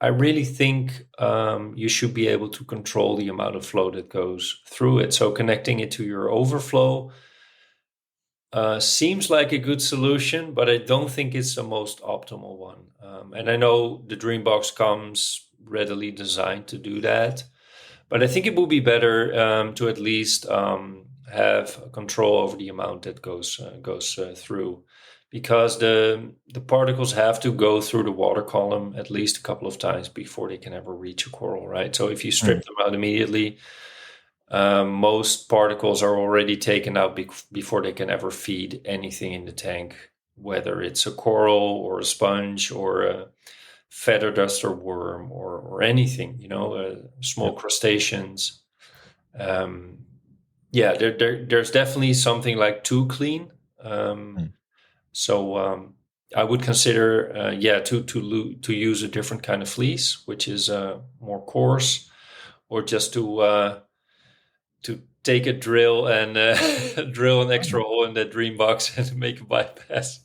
I really think you should be able to control the amount of flow that goes through it. So connecting it to your overflow seems like a good solution, but I don't think it's the most optimal one. And I know the Dreambox comes readily designed to do that, but I think it would be better to at least have control over the amount that goes through, because the particles have to go through the water column at least a couple of times before they can ever reach a coral, right? So if you strip them out immediately, most particles are already taken out before they can ever feed anything in the tank, whether it's a coral or a sponge or a feather duster worm or anything, Yeah. small crustaceans. Um, yeah, there's definitely something like too clean. Um, Mm. so I would consider, to use a different kind of fleece, which is more coarse, or just to take a drill and drill an extra hole in that dream box and make a bypass.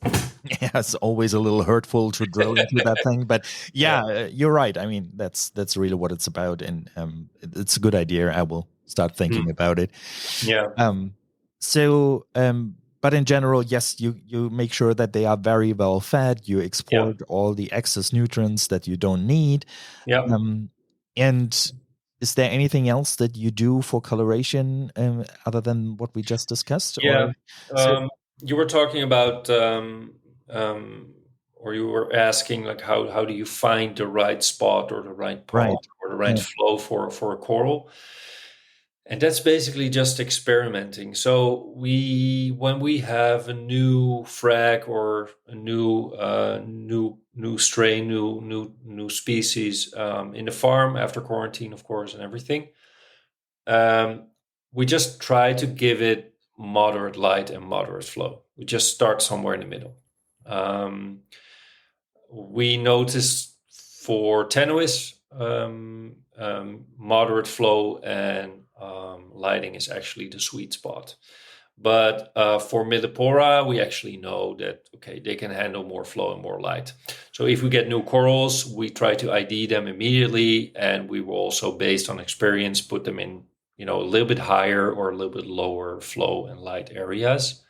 Yeah, it's always a little hurtful to drill into that thing, but Yeah. yeah, you're right. I mean, that's really what it's about, and it's a good idea. I will start thinking Mm. about it. Yeah. Um, but in general, yes, you make sure that they are very well fed. You Yeah. export all the excess nutrients that you don't need. Yeah. Um, and is there anything else that you do for coloration other than what we just discussed? Yeah. Or so Um, you were talking about, um, or you were asking, like, how do you find the right spot or the right pond right. or the right Yeah. flow for a coral? And that's basically just experimenting. So when we have a new frag or a new strain, new species in the farm after quarantine, of course, and everything, um, we just try to give it moderate light and moderate flow. We just start somewhere in the middle. Um, we noticed for tenuis, moderate flow and lighting is actually the sweet spot. But for Millipora, we actually know that, okay, they can handle more flow and more light. So if we get new corals, we try to ID them immediately, and we will also, based on experience, put them in, a little bit higher or a little bit lower flow and light areas.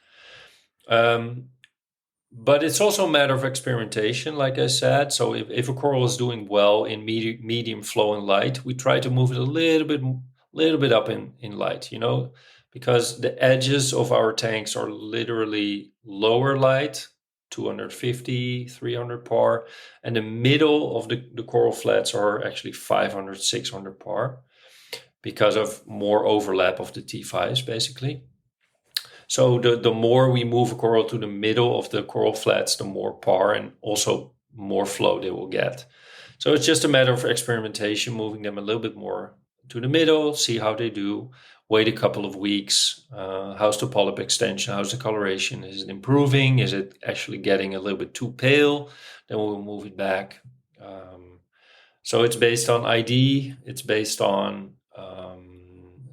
Um, but it's also a matter of experimentation, like I said. So if a coral is doing well in medium flow and light, we try to move it a little bit up in light, because the edges of our tanks are literally lower light, 250, 300 par, and the middle of the coral flats are actually 500, 600 par because of more overlap of the T5s, basically. So the more we move a coral to the middle of the coral flats, the more par and also more flow they will get. So it's just a matter of experimentation, moving them a little bit more to the middle, see how they do, wait a couple of weeks. How's the polyp extension? How's the coloration? Is it improving? Is it actually getting a little bit too pale? Then we'll move it back. So it's based on ID. It's based on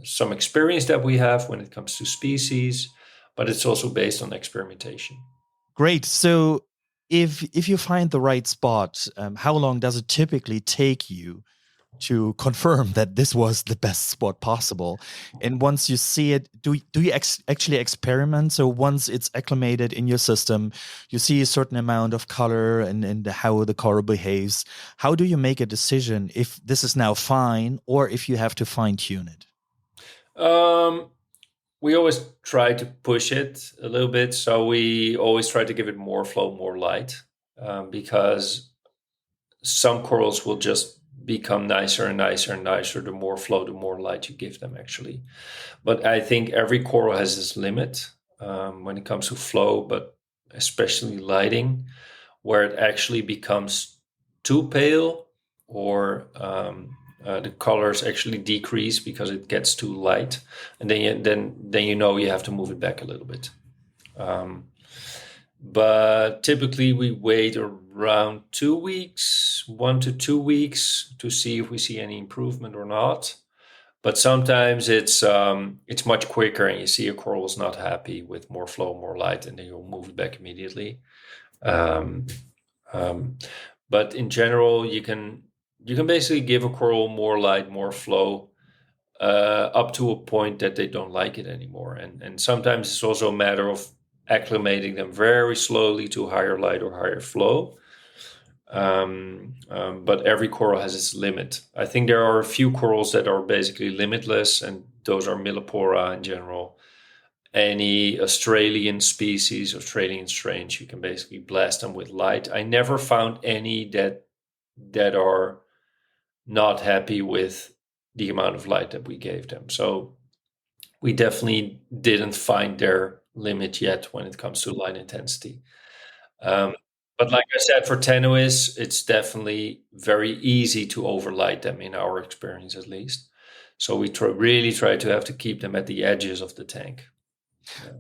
some experience that we have when it comes to species, but it's also based on experimentation. Great. So if you find the right spot, how long does it typically take you to confirm that this was the best spot possible? And once you see it, do you actually experiment? So once it's acclimated in your system, you see a certain amount of color and how the coral behaves. How do you make a decision if this is now fine or if you have to fine tune it? Um, we always try to push it a little bit. So we always try to give it more flow, more light, because some corals will just become nicer and nicer and nicer the more flow, the more light you give them, actually. But I think every coral has its limit when it comes to flow, but especially lighting, where it actually becomes too pale or The colors actually decrease because it gets too light, and then you know you have to move it back a little bit. But typically we wait around 2 weeks, 1 to 2 weeks, to see if we see any improvement or not. But sometimes it's much quicker, and you see a coral is not happy with more flow, more light, and then you'll move it back immediately. Um, um, but in general, you can basically give a coral more light, more flow, up to a point that they don't like it anymore. And sometimes it's also a matter of acclimating them very slowly to higher light or higher flow. But every coral has its limit. I think there are a few corals that are basically limitless, and those are Millipora in general. Any Australian species, Australian strains, you can basically blast them with light. I never found any that are not happy with the amount of light that we gave them. So we definitely didn't find their limit yet when it comes to light intensity. Um, but like I said, for tenuis, it's definitely very easy to overlight them in our experience, at least. So we really try to have to keep them at the edges of the tank. Yeah.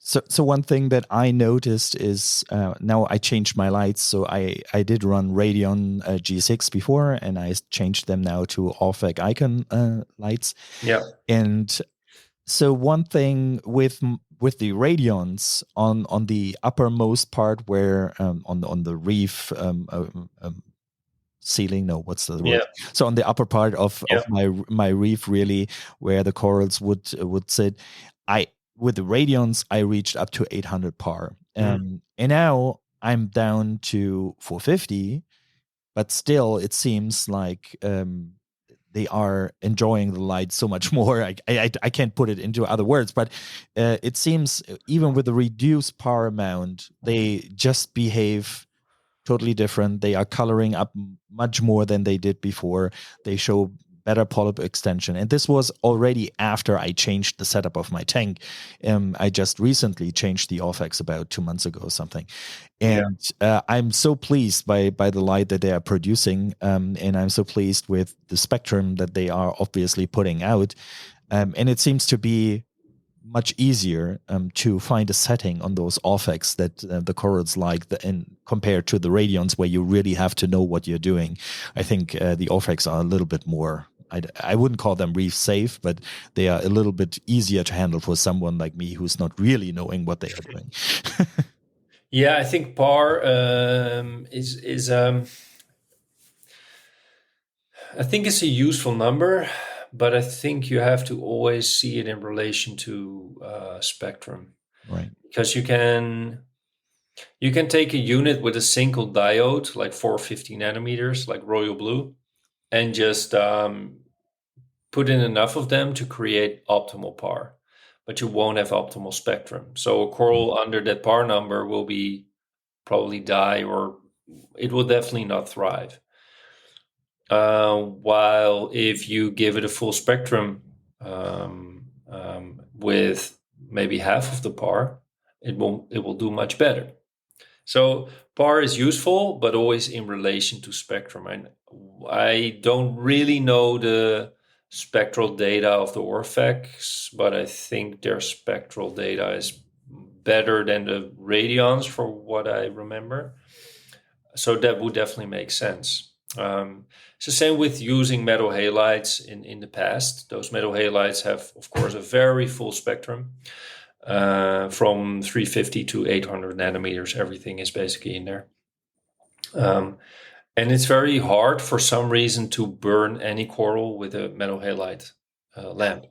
So one thing that I noticed is now I changed my lights. So I did run Radeon G6 before, and I changed them now to Orphac Icon lights. Yeah. And so one thing with the Radeons on the uppermost part where on the Reef ceiling, no, what's the word? Yeah. So on the upper part of Yeah. my Reef, really, where the corals would sit, I with the Radions I reached up to 800 par, and now I'm down to 450, but still it seems like they are enjoying the light so much more. I can't put it into other words, but it seems even with the reduced par amount, they just behave totally different. They are coloring up much more than they did before. They show better polyp extension. And this was already after I changed the setup of my tank. I just recently changed the Orphax about 2 months ago or something. Yeah. And I'm so pleased by the light that they are producing. And I'm so pleased with the spectrum that they are obviously putting out. And it seems to be much easier to find a setting on those Orphacs that the corals like, and compared to the Radions where you really have to know what you're doing. I think the Orphacs are a little bit more, I wouldn't call them reef safe, but they are a little bit easier to handle for someone like me who's not really knowing what they are doing. Yeah, I think par is I think it's a useful number, but I think you have to always see it in relation to spectrum, Right. because you can take a unit with a single diode, like 450 nanometers, like royal blue, and just put in enough of them to create optimal par, but you won't have optimal spectrum. So a coral under that par number will be probably die, or it will definitely not thrive. While if you give it a full spectrum with maybe half of the par, it will do much better. So par is useful, but always in relation to spectrum. And I don't really know the spectral data of the Orphacs, but I think their spectral data is better than the Radions, for what I remember. So that would definitely make sense. It's the same with using metal halides in the past. Those metal halides have, of course, a very full spectrum. From 350 to 800 nanometers, everything is basically in there. And it's very hard for some reason to burn any coral with a metal halide lamp.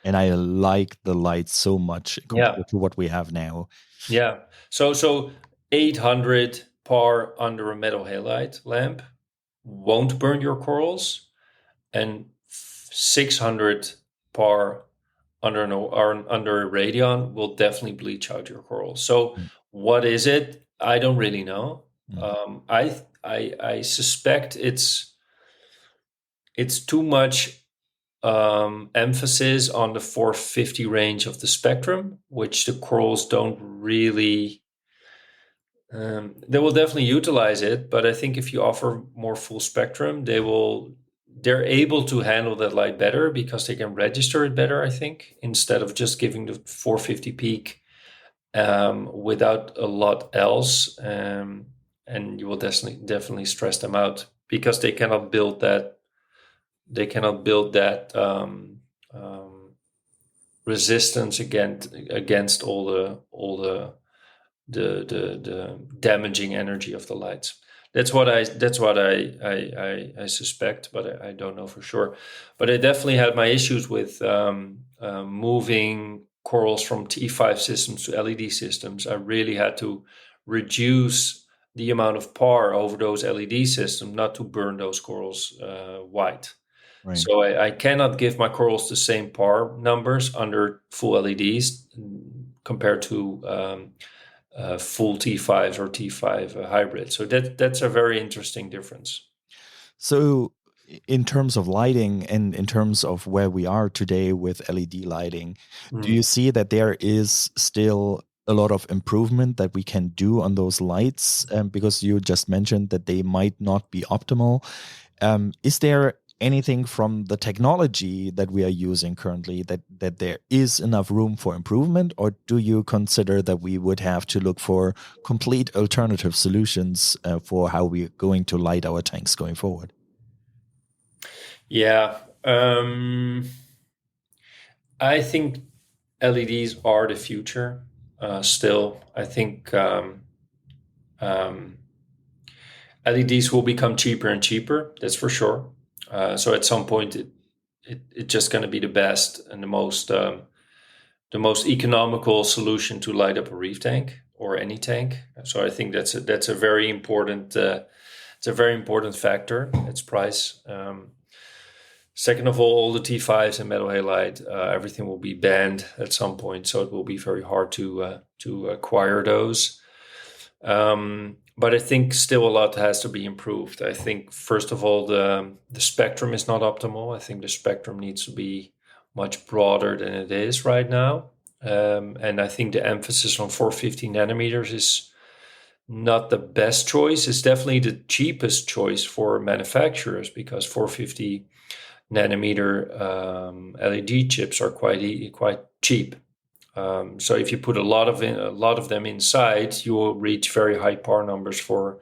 And I like the light so much Yeah, compared to what we have now. yeah. So 800 par under a metal halide lamp won't burn your corals, and 600 par under a radion will definitely bleach out your corals. So Mm. what is it? I don't really know. Mm. I suspect it's too much emphasis on the 450 range of the spectrum, which the corals don't really. They will definitely utilize it, but I think if you offer more full spectrum, they're able to handle that light better because they can register it better, I think, instead of just giving the 450 peak without a lot else. And you will definitely stress them out because they cannot build that. They cannot build that resistance against all the damaging energy of the lights. That's what I suspect, but I don't know for sure. But I definitely had my issues with moving corals from T5 systems to LED systems. I really had to reduce the amount of par over those LED systems, not to burn those corals white. Right. So I cannot give my corals the same par numbers under full LEDs compared to full T5s or T5 hybrid. So that's a very interesting difference. So, in terms of lighting and in terms of where we are today with LED lighting, do Mm. you see that there is still a lot of improvement that we can do on those lights? Because you just mentioned that they might not be optimal. Is there anything from the technology that we are using currently that there is enough room for improvement, or do you consider that we would have to look for complete alternative solutions for how we're going to light our tanks going forward? Yeah, I think LEDs are the future. Still, I think um, LEDs will become cheaper and cheaper. That's for sure. So at some point, it's just going to be the best and the most economical solution to light up a reef tank or any tank. So I think that's a very important it's a very important factor. It's price. Second of all the T5s and metal halide, everything will be banned at some point, so it will be very hard to acquire those. But I think still a lot has to be improved. I think first of all the spectrum is not optimal. I think the spectrum needs to be much broader than it is right now. And I think the emphasis on 450 nanometers is not the best choice. It's definitely the cheapest choice for manufacturers because 450 nanometer LED chips are quite cheap. So if you put a lot of them inside, you will reach very high power numbers for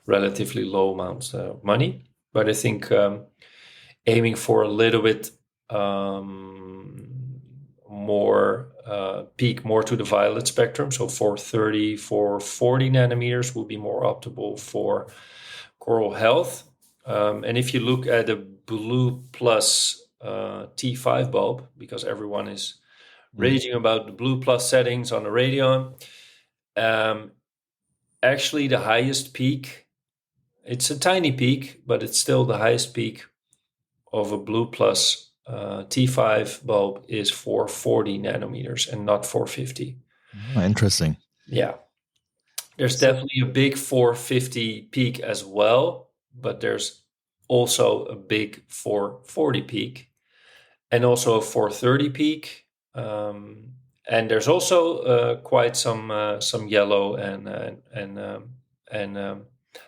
relatively low amounts of money. But I think aiming for a little bit more peak more to the violet spectrum, so 430, 440 nanometers will be more optimal for coral health. And if you look at the blue plus T5 bulb, because everyone is Mm. raging about the blue plus settings on the Radeon. Actually, the highest peak, it's a tiny peak, but it's still the highest peak of a blue plus T5 bulb is 440 nanometers and not 450. Oh, interesting. Yeah, there's So, definitely a big 450 peak as well, but there's also a big 440 peak and also a 430 peak. And there's also quite some yellow and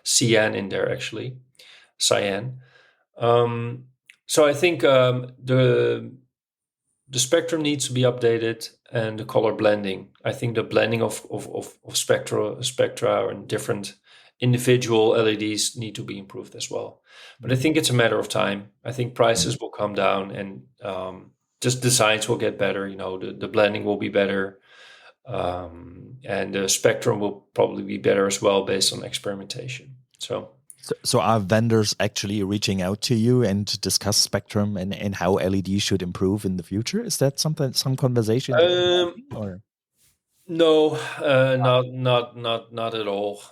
cyan in there actually, cyan. So I think the spectrum needs to be updated and the color blending. I think the blending of spectra and different individual LEDs need to be improved as well. But I think it's a matter of time. I think prices will come down and just designs will get better. You know, the blending will be better. And the spectrum will probably be better as well based on experimentation. So so are vendors actually reaching out to you and to discuss spectrum and how LED should improve in the future? Is that something, some conversation that you're um, having, or? no, not at all.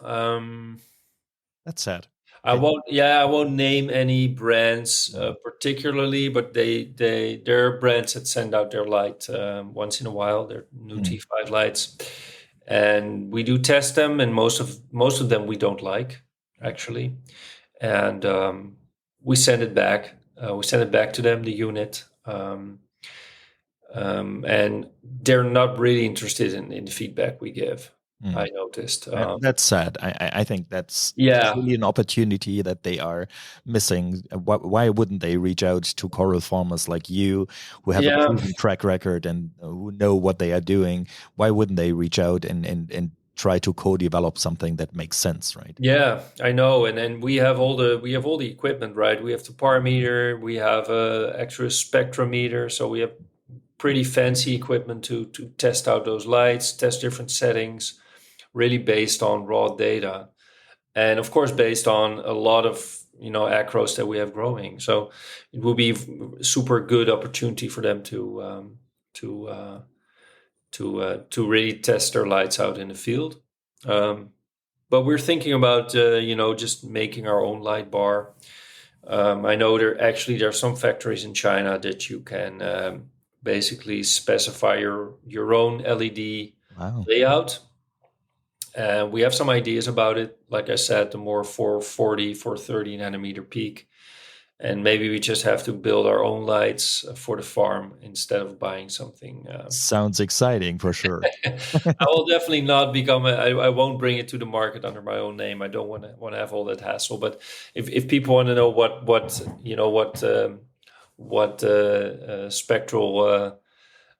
That's sad. I Okay. won't. Yeah, I won't name any brands Mm. particularly, but there are brands that send out their light once in a while. Their new Mm. T5 lights, and we do test them, and most of them we don't like actually, and we send it back. We send it back to them, the unit, and they're not really interested in the feedback we give. Mm. I noticed. That's sad. I think that's Yeah, really an opportunity that they are missing. Why wouldn't they reach out to coral farmers like you, who have a yeah, proven track record and who know what they are doing? Why wouldn't they reach out and try to co-develop something that makes sense, right? yeah. I know. And then we have all the equipment, right? We have the parameter, we have a extra spectrometer, so we have pretty fancy equipment to test out those lights, test different settings, really based on raw data, and of course based on a lot of acros that we have growing. So it will be super good opportunity for them to to really test their lights out in the field. Um, but we're thinking about just making our own light bar. I know there are some factories in China that you can basically specify your own LED Wow. layout. We have some ideas about it. Like I said, the more 440, 430 nanometer peak. And maybe we just have to build our own lights for the farm instead of buying something. Sounds exciting for sure. I will definitely not become I won't bring it to the market under my own name. I don't want to have all that hassle. But if people want to know what spectral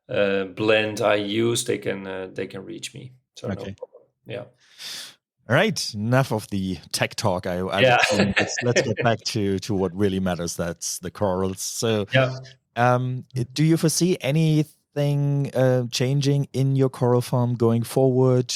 blend I use, they can reach me. So no Okay. problem. Yeah. All right, enough of the tech talk. I was Yeah. saying let's get back to what really matters. That's the corals. So, Yeah. do you foresee anything changing in your coral farm going forward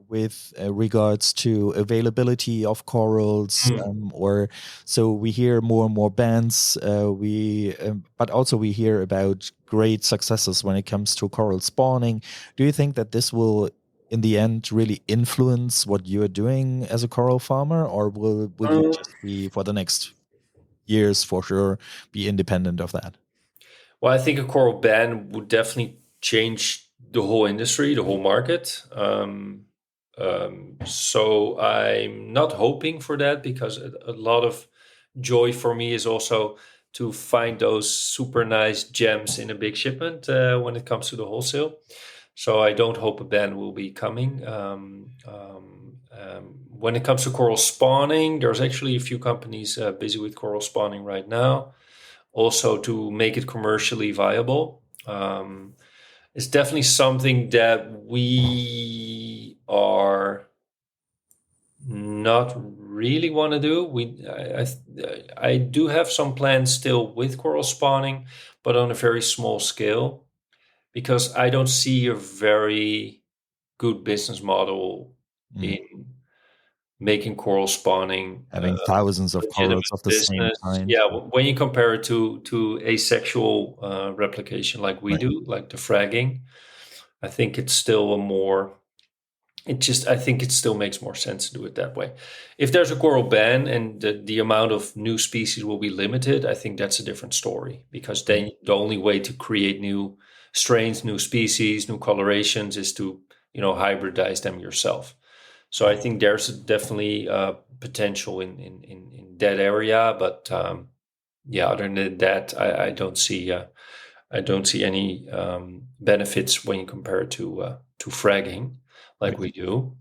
with regards to availability of corals? Mm. Or so we hear more and more bans. But also we hear about great successes when it comes to coral spawning. Do you think that this will in the end really influence what you're doing as a coral farmer, or will you Um, just be for the next years for sure be independent of that? well, I think a coral ban would definitely change the whole industry, the whole market. So I'm not hoping for that, because a lot of joy for me is also to find those super nice gems in a big shipment when it comes to the wholesale. So I don't hope a ban will be coming. When it comes to coral spawning, there's actually a few companies busy with coral spawning right now, also to make it commercially viable. It's definitely something that we are not really want to do. I do have some plans still with coral spawning, but on a very small scale, because I don't see a very good business model Mm. in making coral spawning Having thousands of corals legitimate of the same business. kind, Yeah, when you compare it to asexual replication like we right? do, like the fragging, I think it's still a more. I think it still makes more sense to do it that way. If there's a coral ban and the amount of new species will be limited, I think that's a different story, because Mm. then the only way to create new strains, new species, new colorations is to hybridize them yourself. So I think there's definitely potential in that area, but yeah, other than that, I don't see any benefits when you compare it to fragging like Okay. we do.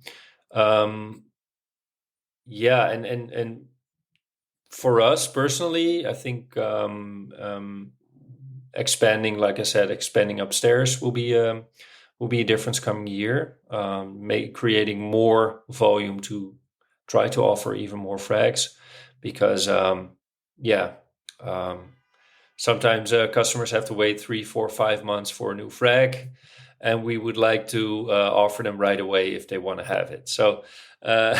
Um, yeah, and for us personally, I think expanding, like I said, expanding upstairs will be a difference coming year. Creating more volume to try to offer even more frags, because yeah. Um, Sometimes customers have to wait 3, 4, 5 months for a new frag, and we would like to offer them right away if they want to have it. So uh,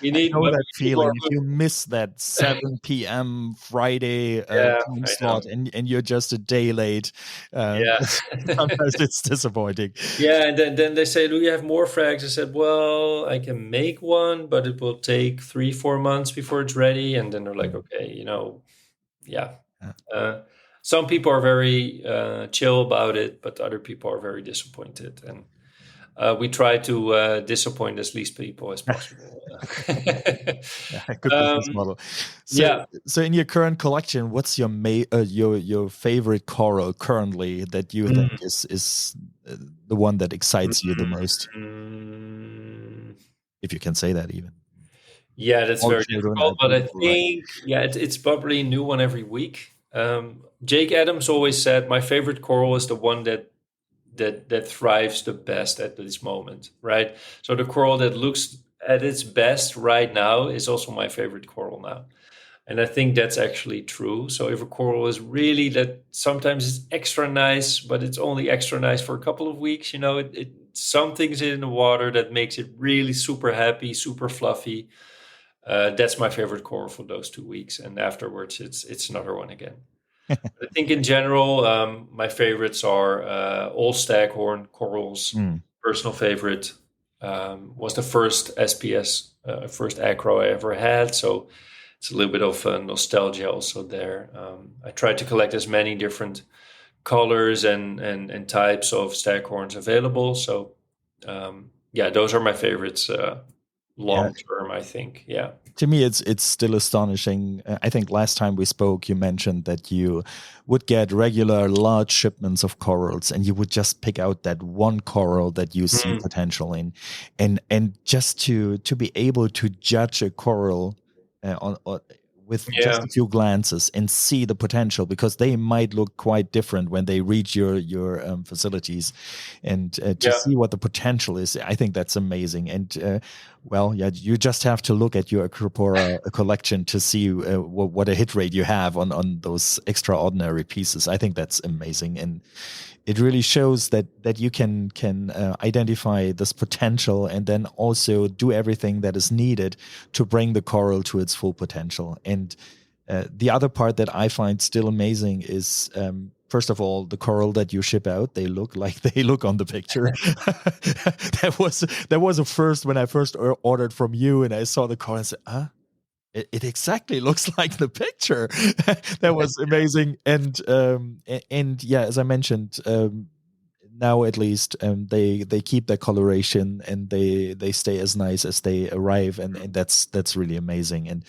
we I need, know but that we need more. feeling. If you miss that 7 p.m. Friday Yeah, time I slot know. and you're just a day late, Yeah. sometimes it's disappointing. Yeah, and then they say, "Do you have more frags?" I said, "Well, I can make one, but it will take 3, 4 months before it's ready." And then they're like, Mm. "Okay, yeah." Yeah. Uh, some people are very chill about it, but other people are very disappointed. And we try to disappoint as least people as possible. Good business um, model. So, yeah. so in your current collection, what's your favorite coral currently that you think Mm. is the one that excites you the most? if you can say that even. Yeah, that's All very children are difficult, but I beautiful, right? think yeah, it's probably a new one every week. Jake Adams always said my favorite coral is the one that thrives the best at this moment, right? So the coral that looks at its best right now is also my favorite coral now. And I think that's actually true. So if a coral is really that sometimes it's extra nice, but it's only extra nice for a couple of weeks, something's in the water that makes it really super happy, super fluffy. That's my favorite coral for those 2 weeks, and afterwards it's another one again. I think in general, my favorites are all staghorn corals. Mm. Personal favorite was the first SPS, first acro I ever had. So it's a little bit of nostalgia also there. I tried to collect as many different colors and types of staghorns available. So yeah, those are my favorites Yeah, long term, I think. Yeah. to me it's still astonishing. I think last time we spoke you mentioned that you would get regular large shipments of corals and you would just pick out that one coral that you see Mm, potential in, and just to be able to judge a coral on with just yeah. a few glances and see the potential, because they might look quite different when they reach your facilities, and to Yeah. see what the potential is, I think that's amazing. And well, yeah, you just have to look at your Acropora collection to see what a hit rate you have on those extraordinary pieces. I think that's amazing, and it really shows that you can identify this potential and then also do everything that is needed to bring the coral to its full potential. And the other part that I find still amazing is, first of all, the coral that you ship out, they look like they look on the picture. That was a first when I first ordered from you and I saw the coral and said, it exactly looks like the picture. That was amazing. And yeah, as I mentioned, now at least they keep their coloration and they stay as nice as they arrive, and that's really amazing. And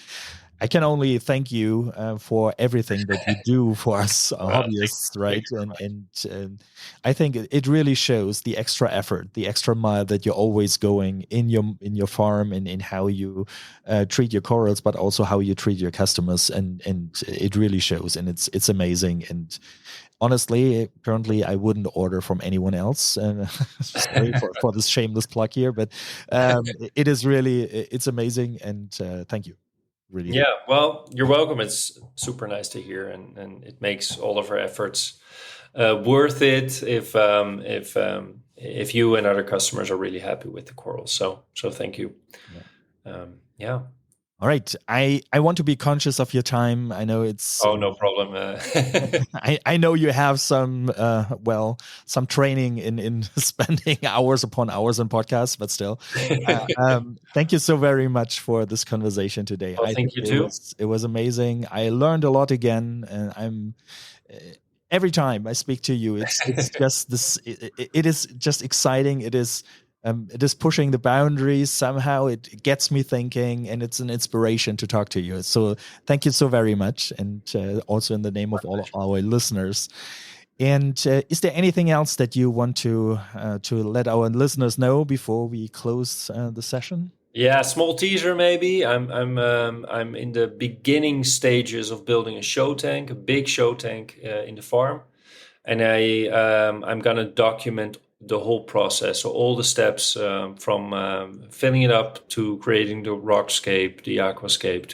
I can only thank you for everything that you do for us Well, hobbyists, thank right? you very much. And I think it really shows the extra effort, the extra mile that you're always going in your farm and in how you treat your corals, but also how you treat your customers, and it really shows, and it's amazing. And honestly, currently, I wouldn't order from anyone else. Sorry for this shameless plug here, but it is really it's amazing, and thank you, really. Yeah, well, you're welcome. It's super nice to hear, and it makes all of our efforts worth it if you and other customers are really happy with the corals. So thank you. Yeah. Yeah. All right. I want to be conscious of your time. I know it's Oh, no problem. I know you have some well, some training in spending hours upon hours on podcasts, but still, thank you so very much for this conversation today. Well, I think thank you too. it was amazing. I learned a lot again, and I'm uh, every time I speak to you, it's just this. It is just exciting. It is pushing the boundaries somehow. It gets me thinking, and it's an inspiration to talk to you. So thank you so very much, and also in the name My of all pleasure. our listeners. And is there anything else that you want to let our listeners know before we close the session? Yeah, small teaser maybe. I'm in the beginning stages of building a show tank, a big show tank in the farm, and I'm gonna document the whole process, so all the steps from filling it up to creating the rockscape, the aquascape,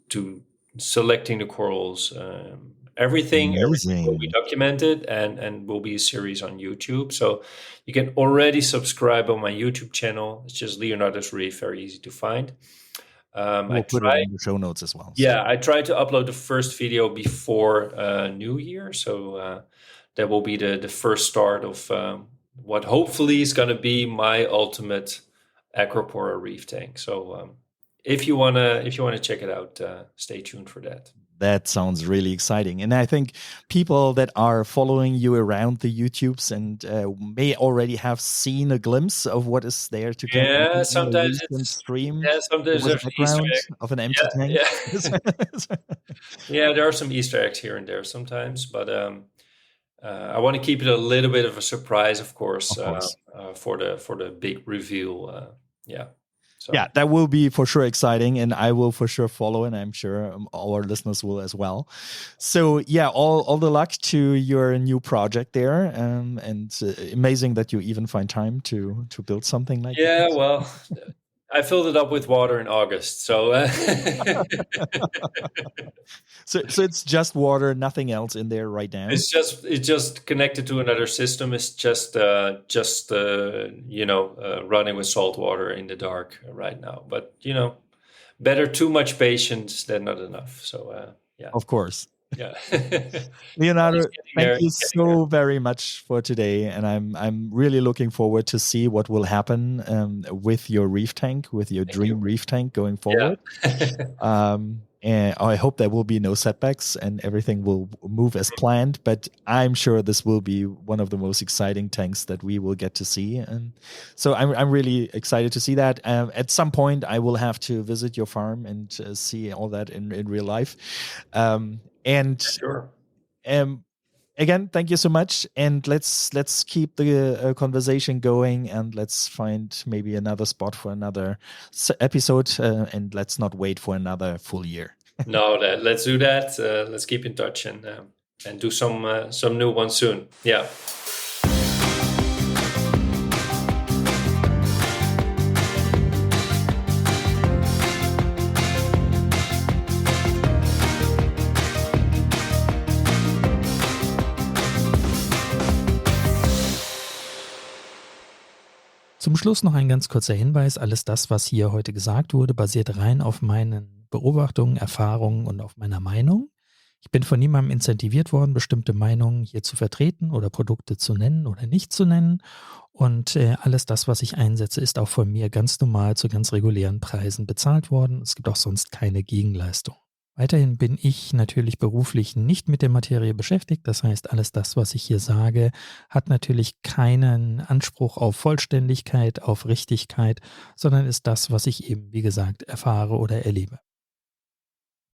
to selecting the corals. Everything will be Amazing. documented and will be a series on YouTube. So you can already subscribe on my YouTube channel. It's just Leonardo's Reef, very easy to find. I We'll put it try in the show notes as well. So yeah, I try to upload the first video before New Year, so that will be the first start of what hopefully is going to be my ultimate Acropora reef tank. So if you wanna check it out, stay tuned for that. that sounds really exciting. And I think people that are following you around the YouTubes and may already have seen a glimpse of what is there to come Yeah, in a sometimes recent it's stream. yeah, There sometimes was a there's an Easter background egg. of an empty Yeah, tank. yeah, yeah. There are some Easter eggs here and there sometimes, but I want to keep it a little bit of a surprise, of course, Of course. for the big reveal. Yeah. Yeah, So that will be for sure exciting, and I will for sure follow, and I'm sure our listeners will as well. So yeah, all the luck to your new project there, and amazing that you even find time to build something like yeah, that. well, I filled it up with water in August. So So it's just water, nothing else in there right now. it's just connected to another system. It's just running with salt water in the dark right now. But better too much patience than not enough. So yeah, Of course. yeah. Leonardo, It's getting thank there. you It's getting there. so very much for today, and I'm really looking forward to see what will happen with your reef tank, with your Thank you. dream reef tank going forward. Yeah. And I hope there will be no setbacks and everything will move as planned. But I'm sure this will be one of the most exciting tanks that we will get to see. And so I'm really excited to see that. At some point, I will have to visit your farm and see all that in real life. And Sure. um, again, thank you so much. And let's keep the conversation going, and let's find maybe another spot for another episode. And let's not wait for another full year. No, let's do that. Let's keep in touch and do some new ones soon. Yeah. Zum Schluss noch ein ganz kurzer Hinweis. Alles das, was hier heute gesagt wurde, basiert rein auf meinen Beobachtungen, Erfahrungen und auf meiner Meinung. Ich bin von niemandem incentiviert worden, bestimmte Meinungen hier zu vertreten oder Produkte zu nennen oder nicht zu nennen. Und alles das, was ich einsetze, ist auch von mir ganz normal zu ganz regulären Preisen bezahlt worden. Es gibt auch sonst keine Gegenleistung. Weiterhin bin ich natürlich beruflich nicht mit der Materie beschäftigt. Das heißt, alles das, was ich hier sage, hat natürlich keinen Anspruch auf Vollständigkeit, auf Richtigkeit, sondern ist das, was ich eben, wie gesagt, erfahre oder erlebe.